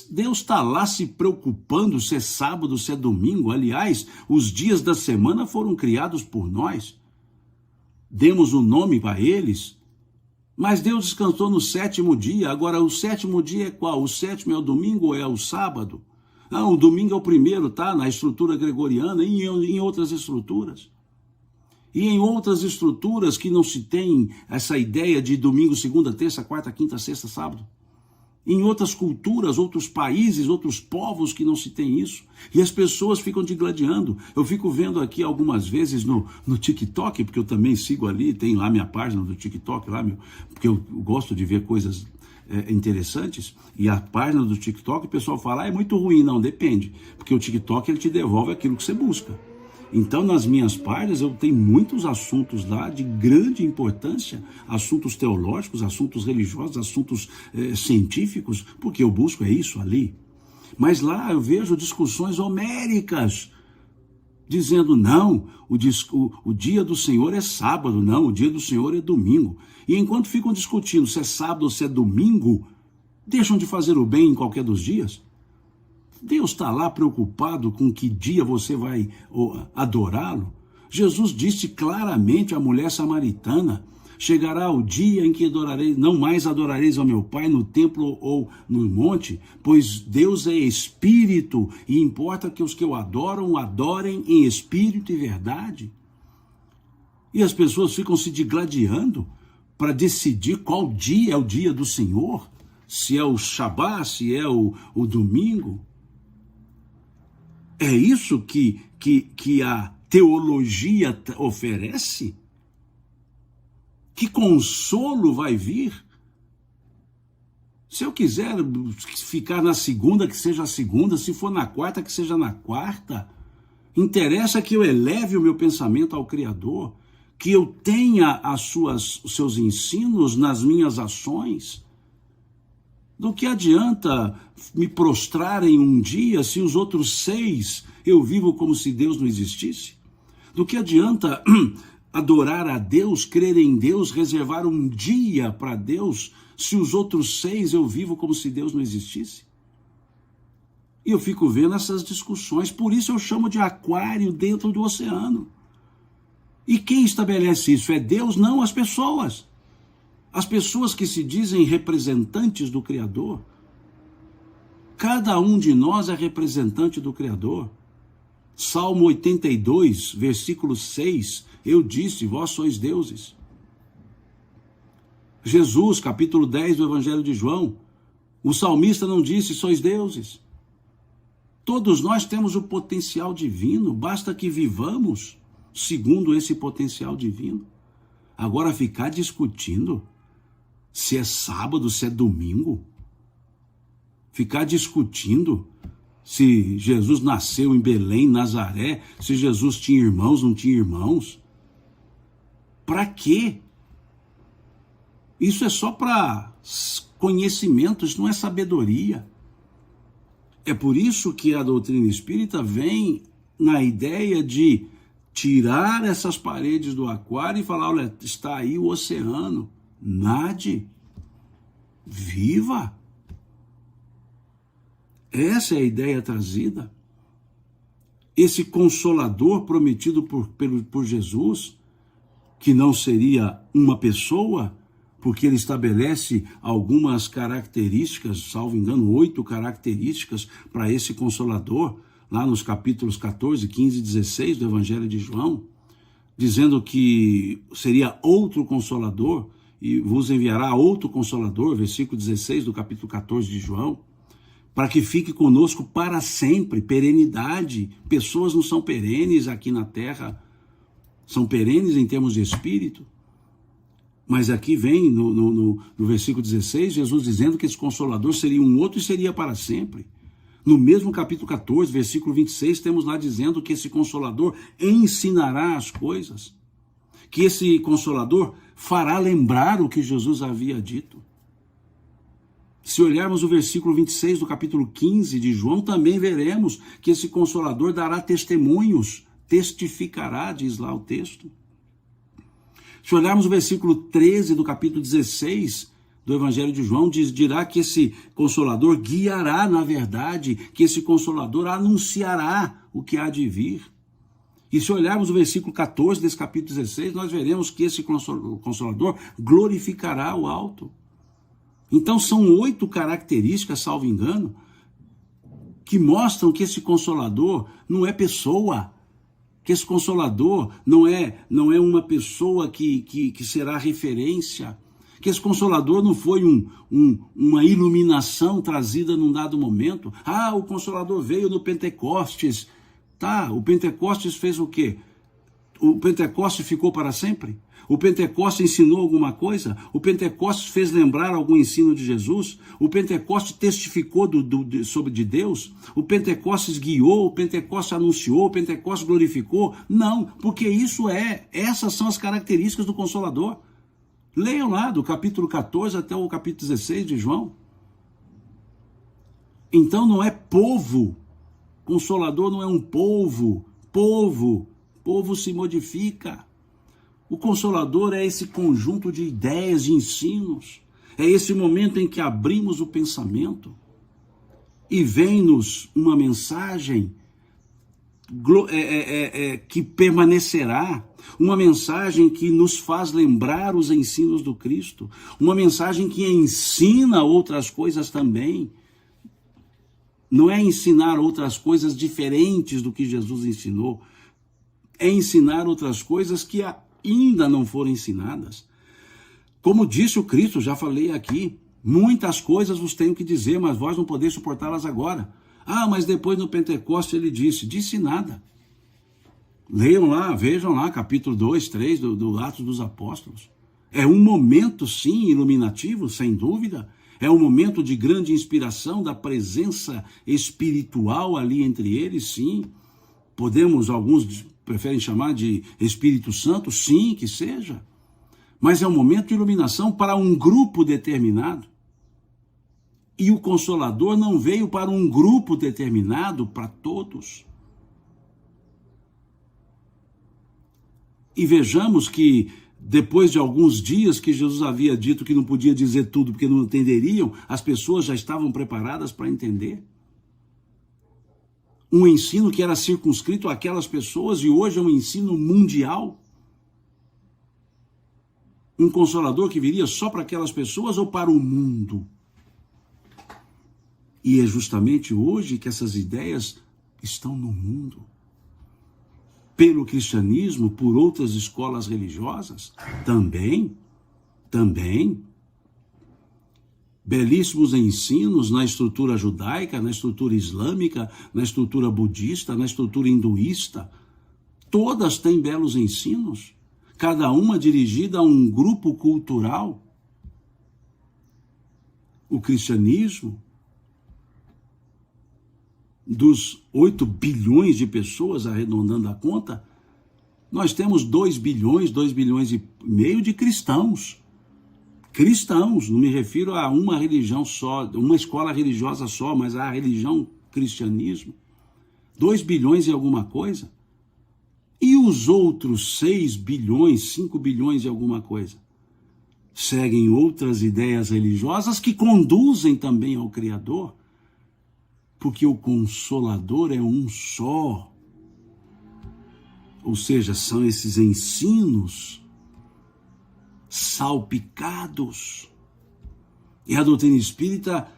Deus está lá se preocupando se é sábado, se é domingo. Aliás, os dias da semana foram criados por nós. Demos um nome para eles, mas Deus descansou no sétimo dia. Agora, o sétimo dia é qual? O sétimo é o domingo ou é o sábado? Não, o domingo é o primeiro, tá? Na estrutura gregoriana e em outras estruturas. E em outras estruturas que não se tem essa ideia de domingo, segunda, terça, quarta, quinta, sexta, sábado. em outras culturas, outros países, outros povos que não se tem isso. E as pessoas ficam digladiando. Eu fico vendo aqui algumas vezes no TikTok, porque eu também sigo ali, tem lá minha página do TikTok, lá, porque eu gosto de ver coisas interessantes. E a página do TikTok, o pessoal fala, é muito ruim. Não, depende. Porque o TikTok ele te devolve aquilo que você busca. Então, nas minhas páginas, eu tenho muitos assuntos lá de grande importância, assuntos teológicos, assuntos religiosos, assuntos científicos, porque eu busco isso ali. Mas lá eu vejo discussões homéricas, dizendo, não, o dia do Senhor é sábado, não, o dia do Senhor é domingo. E enquanto ficam discutindo se é sábado ou se é domingo, deixam de fazer o bem em qualquer dos dias. Deus está lá preocupado com que dia você vai adorá-lo? Jesus disse claramente à mulher samaritana, chegará o dia em que não mais adorareis ao meu Pai no templo ou no monte, pois Deus é Espírito e importa que os que o adoram, o adorem em Espírito e verdade. E as pessoas ficam se digladiando para decidir qual dia é o dia do Senhor, se é o Shabá, se é o domingo. É isso que a teologia oferece? Que consolo vai vir? Se eu quiser ficar na segunda, que seja a segunda, se for na quarta, que seja na quarta. Interessa que eu eleve o meu pensamento ao Criador, que eu tenha os seus ensinos nas minhas ações. Do que adianta me prostrar em um dia se os outros 6 eu vivo como se Deus não existisse? Do que adianta adorar a Deus, crer em Deus, reservar um dia para Deus, se os outros 6 eu vivo como se Deus não existisse? E eu fico vendo essas discussões, por isso eu chamo de aquário dentro do oceano. E quem estabelece isso? É Deus? Não, as pessoas. As pessoas que se dizem representantes do Criador. Cada um de nós é representante do Criador. Salmo 82, versículo 6, eu disse, vós sois deuses. Jesus, capítulo 10 do Evangelho de João, o salmista não disse, sois deuses. Todos nós temos o potencial divino, basta que vivamos segundo esse potencial divino. Agora ficar discutindo se é sábado, se é domingo, ficar discutindo se Jesus nasceu em Belém, Nazaré, se Jesus tinha irmãos, não tinha irmãos. Para quê? Isso é só para conhecimento, isso não é sabedoria. É por isso que a doutrina espírita vem na ideia de tirar essas paredes do aquário e falar, olha, está aí o oceano, nade, viva. Essa é a ideia trazida. Esse consolador prometido por Jesus, que não seria uma pessoa, porque ele estabelece algumas características, salvo engano, 8 características para esse consolador, lá nos capítulos 14, 15 e 16 do Evangelho de João, dizendo que seria outro consolador, e vos enviará outro consolador, versículo 16 do capítulo 14 de João, para que fique conosco para sempre, perenidade. Pessoas não são perenes aqui na terra, são perenes em termos de espírito. Mas aqui vem, no versículo 16, Jesus dizendo que esse Consolador seria um outro e seria para sempre. No mesmo capítulo 14, versículo 26, temos lá dizendo que esse Consolador ensinará as coisas, que esse Consolador fará lembrar o que Jesus havia dito. Se olharmos o versículo 26 do capítulo 15 de João, também veremos que esse Consolador dará testemunhos, testificará, diz lá o texto. Se olharmos o versículo 13 do capítulo 16 do Evangelho de João, dirá que esse Consolador guiará na verdade, que esse Consolador anunciará o que há de vir. E se olharmos o versículo 14 desse capítulo 16, nós veremos que esse Consolador glorificará o alto. Então são 8 características, salvo engano, que mostram que esse Consolador não é pessoa, que esse Consolador não é uma pessoa que será referência, Que esse Consolador não foi uma iluminação trazida num dado momento. Ah, o Consolador veio no Pentecostes. Tá, o Pentecostes fez o quê? O Pentecostes ficou para sempre? O Pentecostes ensinou alguma coisa? O Pentecostes fez lembrar algum ensino de Jesus? O Pentecostes testificou sobre de Deus? O Pentecostes guiou? O Pentecostes anunciou? O Pentecostes glorificou? Não, porque essas são as características do Consolador. Leiam lá, do capítulo 14 até o capítulo 16 de João. Então não é povo. Consolador não é um povo. Povo se modifica. O Consolador é esse conjunto de ideias, de ensinos. É esse momento em que abrimos o pensamento e vem-nos uma mensagem que permanecerá, uma mensagem que nos faz lembrar os ensinos do Cristo, uma mensagem que ensina outras coisas também. Não é ensinar outras coisas diferentes do que Jesus ensinou, é ensinar outras coisas que ainda não foram ensinadas. Como disse o Cristo, já falei aqui, muitas coisas vos tenho que dizer, mas vós não podeis suportá-las agora. Ah, mas depois no Pentecostes ele disse nada. Leiam lá, vejam lá, capítulo 2, 3 do Atos dos Apóstolos. É um momento, sim, iluminativo, sem dúvida. É um momento de grande inspiração da presença espiritual ali entre eles, sim. Podemos, alguns preferem chamar de Espírito Santo, sim, que seja. Mas é um momento de iluminação para um grupo determinado. E o Consolador não veio para um grupo determinado, para todos. E vejamos que, depois de alguns dias que Jesus havia dito que não podia dizer tudo porque não entenderiam, as pessoas já estavam preparadas para entender. Um ensino que era circunscrito àquelas pessoas e hoje é um ensino mundial. Um Consolador que viria só para aquelas pessoas ou para o mundo. E é justamente hoje que essas ideias estão no mundo. Pelo cristianismo, por outras escolas religiosas, também. Belíssimos ensinos na estrutura judaica, na estrutura islâmica, na estrutura budista, na estrutura hinduísta. Todas têm belos ensinos, cada uma dirigida a um grupo cultural. O cristianismo, dos 8 bilhões de pessoas, arredondando a conta, nós temos 2 bilhões e meio de cristãos. Cristãos, não me refiro a uma religião só, uma escola religiosa só, mas a religião cristianismo. 2 bilhões e alguma coisa. E os outros 6 bilhões, 5 bilhões e alguma coisa? Seguem outras ideias religiosas que conduzem também ao Criador, porque o Consolador é um só. Ou seja, são esses ensinos salpicados. E a doutrina espírita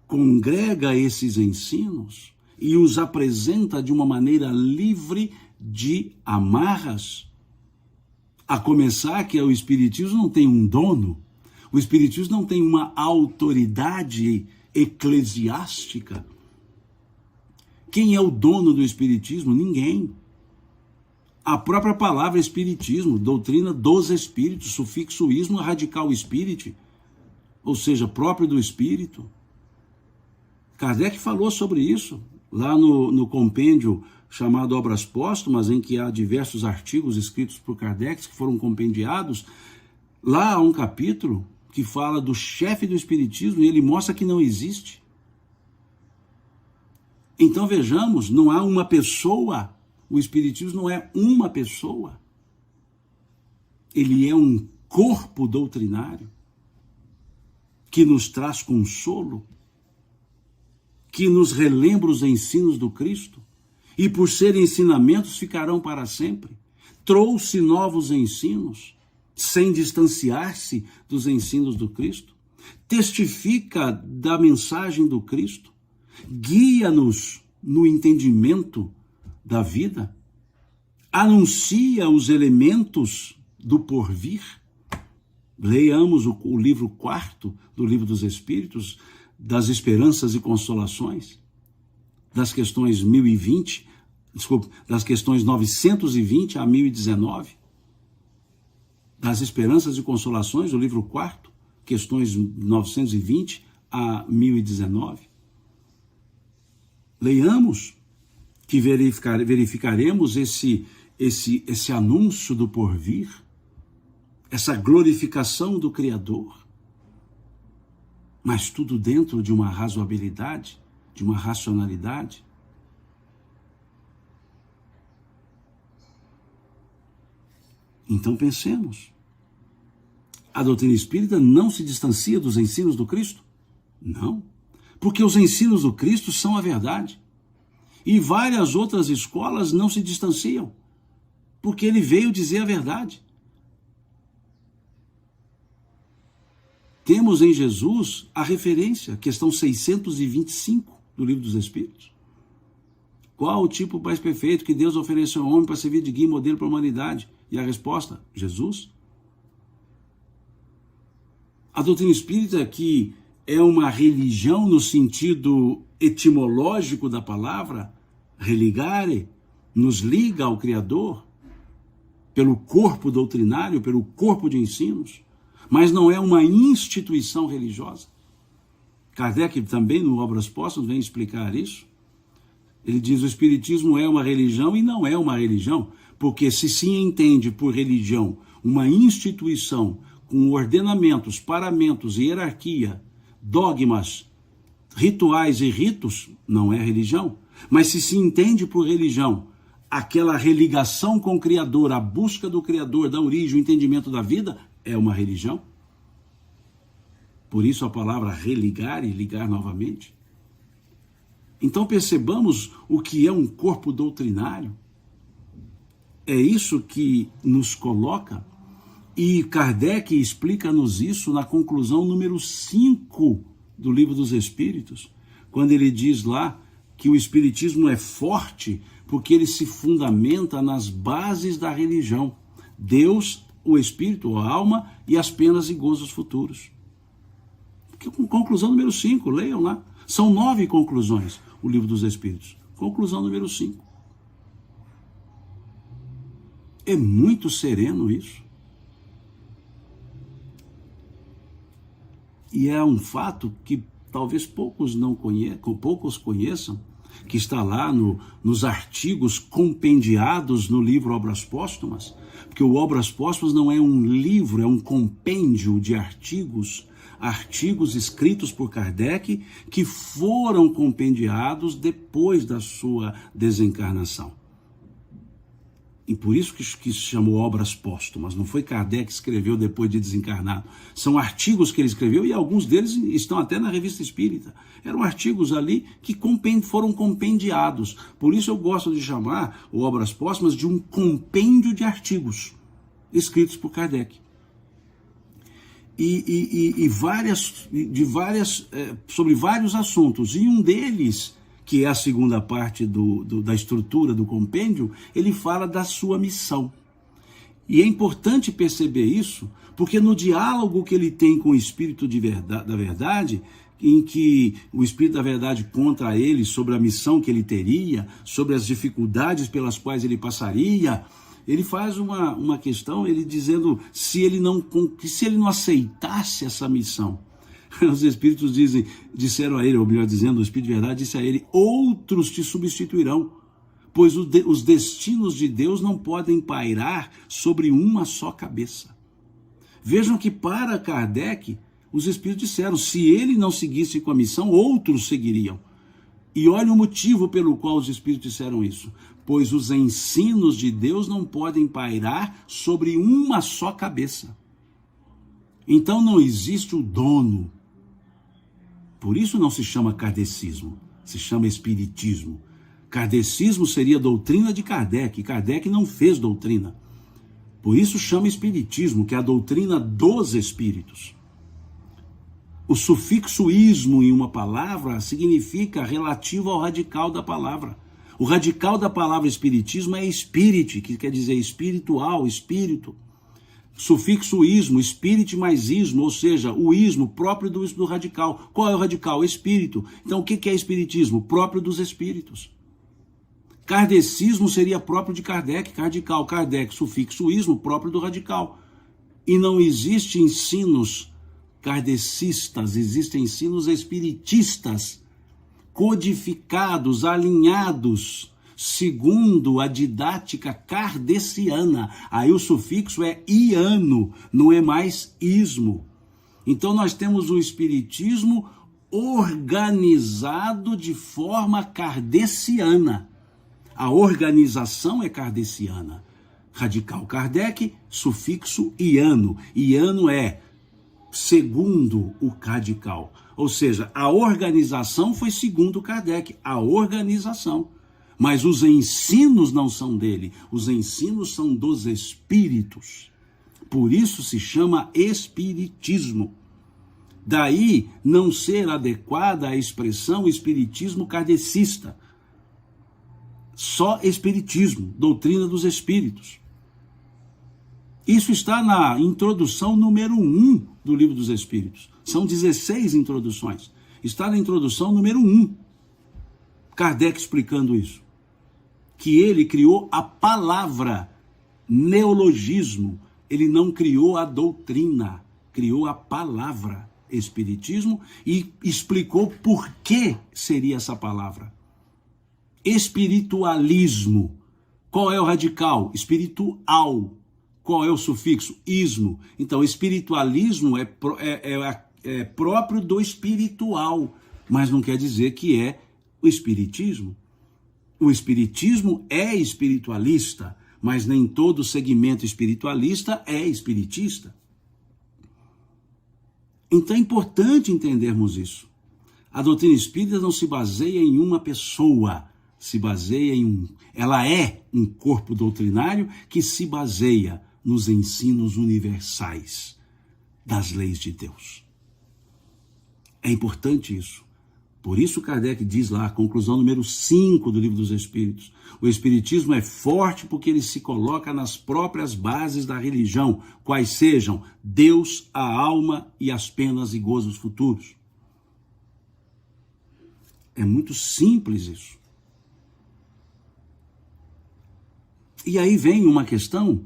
congrega esses ensinos e os apresenta de uma maneira livre de amarras. A começar que o Espiritismo não tem um dono, o Espiritismo não tem uma autoridade eclesiástica. Quem é o dono do Espiritismo? Ninguém. A própria palavra Espiritismo, doutrina dos Espíritos, sufixo ismo, radical espírito, ou seja, próprio do Espírito. Kardec falou sobre isso, lá no compêndio chamado Obras Póstumas, em que há diversos artigos escritos por Kardec que foram compendiados. Lá há um capítulo que fala do chefe do Espiritismo e ele mostra que não existe. Então vejamos, não há uma pessoa, o Espiritismo não é uma pessoa, ele é um corpo doutrinário que nos traz consolo, que nos relembra os ensinos do Cristo e por serem ensinamentos ficarão para sempre. Trouxe novos ensinos sem distanciar-se dos ensinos do Cristo, testifica da mensagem do Cristo, guia-nos no entendimento da vida, anuncia os elementos do porvir, Leiamos o livro 4º do Livro dos Espíritos, das Esperanças e Consolações, das questões 1020, das questões 920 a 1019, das Esperanças e Consolações, o livro 4º, questões 920 a 1019. Leiamos, que verificaremos esse anúncio do porvir, essa glorificação do Criador, mas tudo dentro de uma razoabilidade, de uma racionalidade. Então pensemos, a doutrina espírita não se distancia dos ensinos do Cristo? Não, porque os ensinos do Cristo são a verdade. E várias outras escolas não se distanciam, porque ele veio dizer a verdade. Temos em Jesus a referência, questão 625 do Livro dos Espíritos. Qual o tipo mais perfeito que Deus ofereceu ao homem para servir de guia e modelo para a humanidade? E a resposta? Jesus. A doutrina espírita, que é uma religião no sentido etimológico da palavra, religare, nos liga ao Criador, pelo corpo doutrinário, pelo corpo de ensinos, mas não é uma instituição religiosa. Kardec também, no Obras Póstumas, vem explicar isso. Ele diz: o Espiritismo é uma religião e não é uma religião, porque se entende por religião uma instituição com ordenamentos, paramentos, hierarquia, dogmas, rituais e ritos, não é religião. Mas se entende por religião aquela religação com o Criador, a busca do Criador, da origem, o entendimento da vida, é uma religião. Por isso a palavra religar e ligar novamente. Então percebamos o que é um corpo doutrinário. É isso que nos coloca, e Kardec explica-nos isso na conclusão número 5 do Livro dos Espíritos, quando ele diz lá que o Espiritismo é forte porque ele se fundamenta nas bases da religião: Deus, o Espírito, a alma e as penas e gozos futuros. Conclusão número 5, leiam lá. São 9 conclusões, o Livro dos Espíritos. Conclusão número 5. É muito sereno isso. E é um fato que talvez poucos conheçam, que está lá nos artigos compendiados no livro Obras Póstumas, porque o Obras Póstumas não é um livro, é um compêndio de artigos escritos por Kardec, que foram compendiados depois da sua desencarnação. E por isso que se chamou Obras Póstumas. Não foi Kardec que escreveu depois de desencarnado. São artigos que ele escreveu, e alguns deles estão até na Revista Espírita. Eram artigos ali que foram compendiados. Por isso eu gosto de chamar o Obras Póstumas de um compêndio de artigos escritos por Kardec. Sobre vários assuntos. E um deles, que é a segunda parte da estrutura do compêndio, ele fala da sua missão. E é importante perceber isso, porque no diálogo que ele tem com o Espírito da Verdade, em que o Espírito da Verdade conta ele sobre a missão que ele teria, sobre as dificuldades pelas quais ele passaria, ele faz uma questão, ele dizendo se ele não aceitasse essa missão. Os Espíritos disseram a ele, ou melhor dizendo, o Espírito de Verdade disse a ele: outros te substituirão, pois os destinos de Deus não podem pairar sobre uma só cabeça. Vejam que para Kardec, os Espíritos disseram, se ele não seguisse com a missão, outros seguiriam. E olha o motivo pelo qual os Espíritos disseram isso: pois os ensinos de Deus não podem pairar sobre uma só cabeça. Então não existe o dono. Por isso não se chama kardecismo, se chama espiritismo. Kardecismo seria a doutrina de Kardec, Kardec não fez doutrina. Por isso chama espiritismo, que é a doutrina dos espíritos. O sufixo ismo em uma palavra significa relativo ao radical da palavra. O radical da palavra espiritismo é espírite, que quer dizer espiritual, espírito. Sufixo ismo, espírito mais ismo, ou seja, o ismo próprio do radical. Qual é o radical? Espírito. Então o que é espiritismo? Próprio dos espíritos. Kardecismo seria próprio de Kardec, radical. Kardec, sufixo ismo, próprio do radical. E não existe ensinos kardecistas, existem ensinos espiritistas, codificados, alinhados, segundo a didática kardeciana. Aí o sufixo é iano, não é mais ismo. Então nós temos o espiritismo organizado de forma kardeciana. A organização é kardeciana. Radical Kardec, sufixo iano. Iano é segundo o radical. Ou seja, a organização foi segundo Kardec, a organização. Mas os ensinos não são dele, os ensinos são dos espíritos. Por isso se chama espiritismo. Daí não ser adequada a expressão espiritismo kardecista. Só espiritismo, doutrina dos espíritos. Isso está na introdução número 1 do Livro dos Espíritos. São 16 introduções. Está na introdução número 1. Kardec explicando isso. Que ele criou a palavra, neologismo. Ele não criou a doutrina, criou a palavra espiritismo e explicou por que seria essa palavra. Espiritualismo. Qual é o radical? Espiritual. Qual é o sufixo? Ismo. Então, espiritualismo é próprio do espiritual, mas não quer dizer que é o espiritismo. O espiritismo é espiritualista, mas nem todo segmento espiritualista é espiritista. Então é importante entendermos isso. A doutrina espírita não se baseia em uma pessoa, ela é um corpo doutrinário que se baseia nos ensinos universais das leis de Deus. É importante isso. Por isso Kardec diz lá, a conclusão número 5 do Livro dos Espíritos, o espiritismo é forte porque ele se coloca nas próprias bases da religião, quais sejam Deus, a alma e as penas e gozos futuros. É muito simples isso. E aí vem uma questão,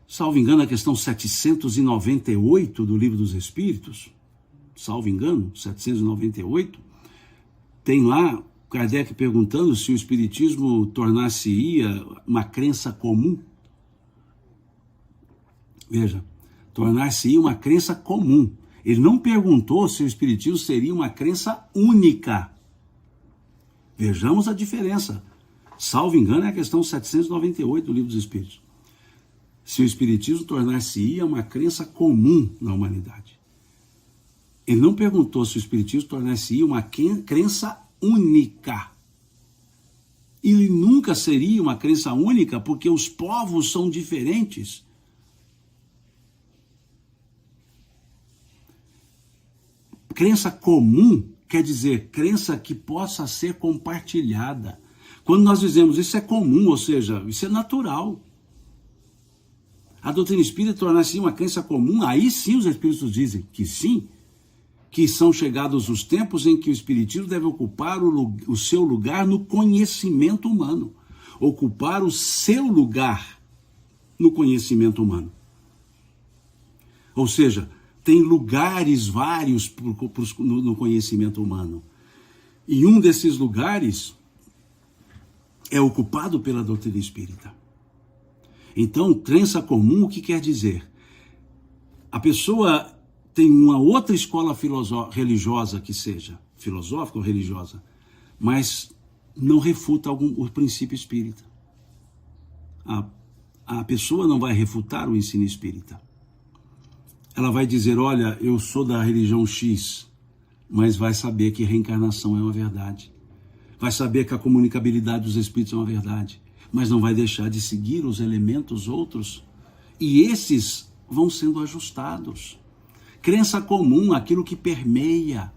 salvo engano, a questão 798 do Livro dos Espíritos, salvo engano, 798, tem lá Kardec perguntando se o espiritismo tornar-se-ia uma crença comum. Veja, tornar-se-ia uma crença comum. Ele não perguntou se o espiritismo seria uma crença única. Vejamos a diferença. Salvo engano, é a questão 798 do Livro dos Espíritos. Se o espiritismo tornar-se-ia uma crença comum na humanidade. Ele não perguntou se o espiritismo tornar-se-ia uma crença única. Ele nunca seria uma crença única porque os povos são diferentes. Crença comum quer dizer crença que possa ser compartilhada. Quando nós dizemos isso é comum, ou seja, isso é natural. A doutrina espírita tornar-se uma crença comum, aí sim os espíritos dizem que sim, que são chegados os tempos em que o espiritismo deve ocupar o seu lugar no conhecimento humano. Ocupar o seu lugar no conhecimento humano. Ou seja, tem lugares vários no conhecimento humano. E um desses lugares é ocupado pela doutrina espírita. Então, crença comum, o que quer dizer? A pessoa tem uma outra escola religiosa que seja, filosófica ou religiosa, mas não refuta o princípio espírita. A pessoa não vai refutar o ensino espírita. Ela vai dizer, olha, eu sou da religião X, mas vai saber que reencarnação é uma verdade. Vai saber que a comunicabilidade dos espíritos é uma verdade, mas não vai deixar de seguir os elementos outros. E esses vão sendo ajustados. Crença comum, aquilo que permeia.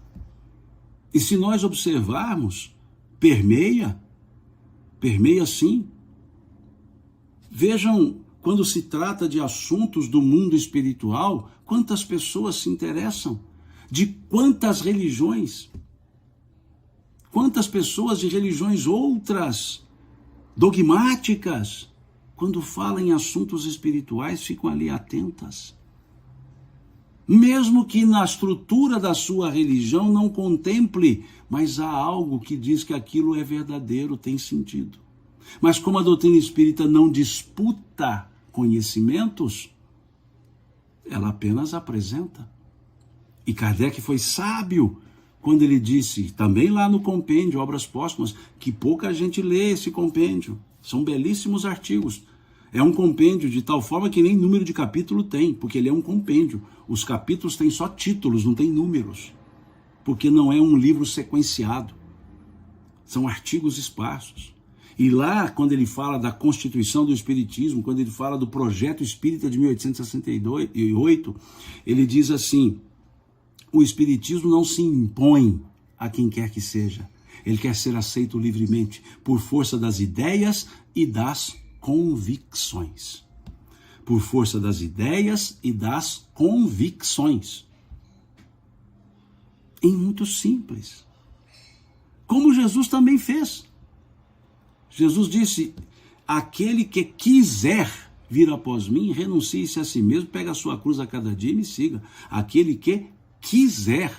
E se nós observarmos, permeia sim. Vejam quando se trata de assuntos do mundo espiritual, quantas pessoas se interessam? De quantas religiões? Quantas pessoas de religiões outras, dogmáticas, quando falam em assuntos espirituais, ficam ali atentas? Mesmo que na estrutura da sua religião não contemple, mas há algo que diz que aquilo é verdadeiro, tem sentido. Mas como a doutrina espírita não disputa conhecimentos, ela apenas apresenta. E Kardec foi sábio quando ele disse, também lá no compêndio, Obras Póstumas, que pouca gente lê esse compêndio. São belíssimos artigos. É um compêndio de tal forma que nem número de capítulo tem, porque ele é um compêndio. Os capítulos têm só títulos, não tem números, porque não é um livro sequenciado. São artigos esparsos. E lá, quando ele fala da constituição do Espiritismo, quando ele fala do projeto espírita de 1868, ele diz assim, o Espiritismo não se impõe a quem quer que seja. Ele quer ser aceito livremente, por força das ideias e das convicções. Por força das ideias e das convicções. E muito simples. Como Jesus também fez. Jesus disse, aquele que quiser vir após mim, renuncie-se a si mesmo, pega a sua cruz a cada dia e me siga. Aquele que quiser.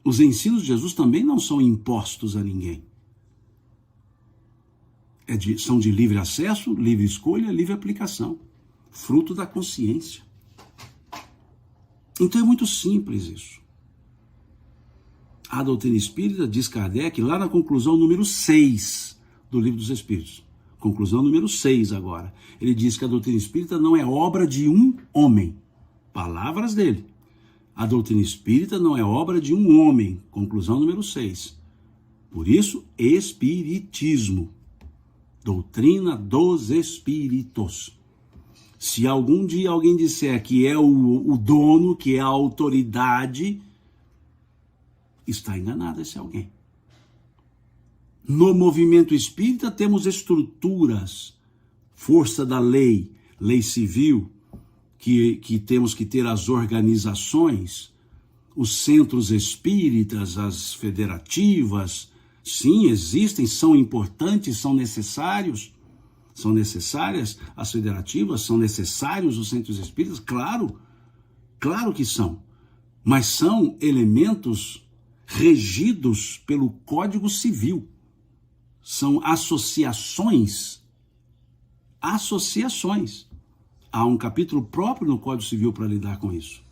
Os ensinos de Jesus também não são impostos a ninguém. São de livre acesso, livre escolha, livre aplicação. Fruto da consciência. Então é muito simples isso. A doutrina espírita, diz Kardec, lá na conclusão número 6 do Livro dos Espíritos. Conclusão número 6 agora. Ele diz que a doutrina espírita não é obra de um homem. Palavras dele. A doutrina espírita não é obra de um homem. Conclusão número 6. Por isso, espiritismo. Doutrina dos espíritos. Se algum dia alguém disser que é o dono, que é a autoridade, está enganado esse alguém. No movimento espírita temos estruturas, força da lei, lei civil, que temos que ter as organizações, os centros espíritas, as federativas, sim, existem, são importantes, são necessários. São necessárias as federativas, são necessários os centros espíritas, claro que são. Mas são elementos regidos pelo Código Civil. São associações. Há um capítulo próprio no Código Civil para lidar com isso.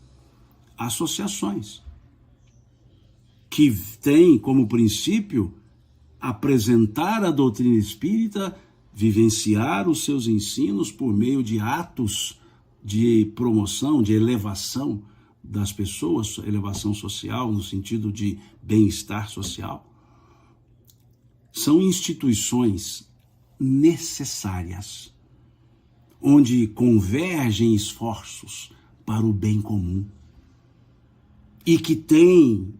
Associações. Que têm como princípio apresentar a doutrina espírita, vivenciar os seus ensinos por meio de atos de promoção, de elevação das pessoas, elevação social, no sentido de bem-estar social. São instituições necessárias, onde convergem esforços para o bem comum e que têm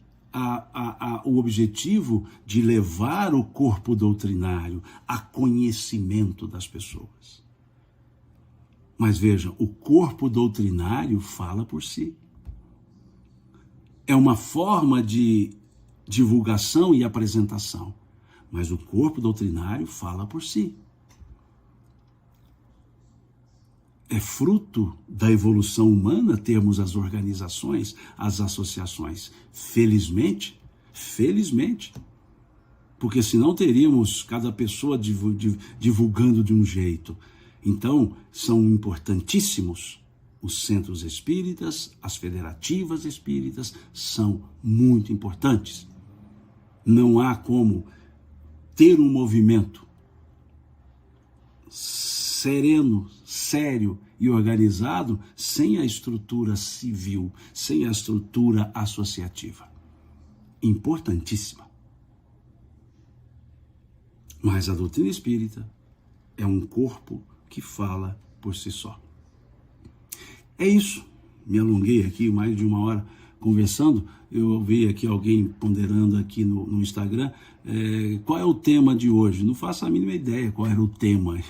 o objetivo de levar o corpo doutrinário a conhecimento das pessoas. Mas vejam, o corpo doutrinário fala por si. É uma forma de divulgação e apresentação, mas o corpo doutrinário fala por si. É fruto da evolução humana termos as organizações, as associações. Felizmente, porque senão teríamos cada pessoa divulgando de um jeito. Então, são importantíssimos os centros espíritas, as federativas espíritas, são muito importantes. Não há como ter um movimento sereno, sério e organizado sem a estrutura civil, sem a estrutura associativa. Importantíssima. Mas a doutrina espírita é um corpo que fala por si só. É isso. Me alonguei aqui mais de uma hora conversando. Eu vi aqui alguém ponderando aqui no Instagram, Qual é o tema de hoje? Não faço a mínima ideia qual era o tema.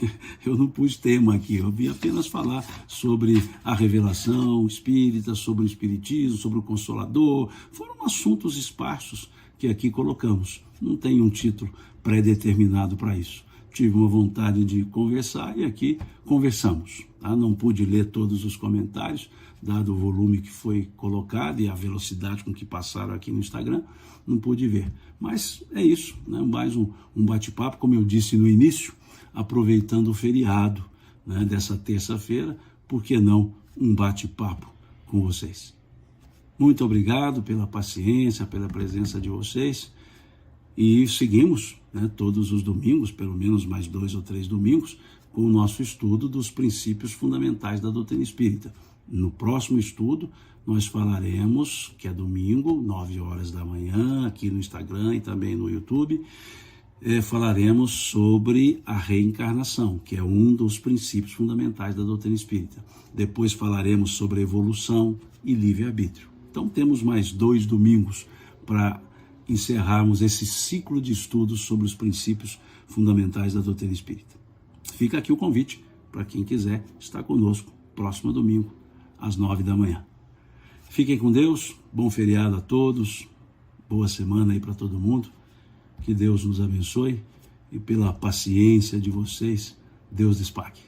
Eu não pus tema aqui, eu vim apenas falar sobre a revelação espírita, sobre o espiritismo, sobre o Consolador. Foram assuntos esparsos que aqui colocamos. Não tem um título pré-determinado para isso. Tive uma vontade de conversar e aqui conversamos. Tá? Não pude ler todos os comentários, dado o volume que foi colocado e a velocidade com que passaram aqui no Instagram, não pude ver. Mas é isso, né? Mais um bate-papo, como eu disse no início, aproveitando o feriado, né, dessa terça-feira, por que não um bate-papo com vocês? Muito obrigado pela paciência, pela presença de vocês. E seguimos, né, todos os domingos, pelo menos mais 2 ou 3 domingos, com o nosso estudo dos princípios fundamentais da doutrina espírita. No próximo estudo, nós falaremos, que é domingo, 9 horas da manhã, aqui no Instagram e também no YouTube, falaremos sobre a reencarnação, que é um dos princípios fundamentais da doutrina espírita. Depois falaremos sobre evolução e livre-arbítrio. Então temos mais 2 domingos para encerrarmos esse ciclo de estudos sobre os princípios fundamentais da doutrina espírita. Fica aqui o convite para quem quiser estar conosco próximo domingo, às 9 da manhã. Fiquem com Deus, bom feriado a todos, boa semana aí para todo mundo, que Deus nos abençoe e pela paciência de vocês, Deus lhes pague.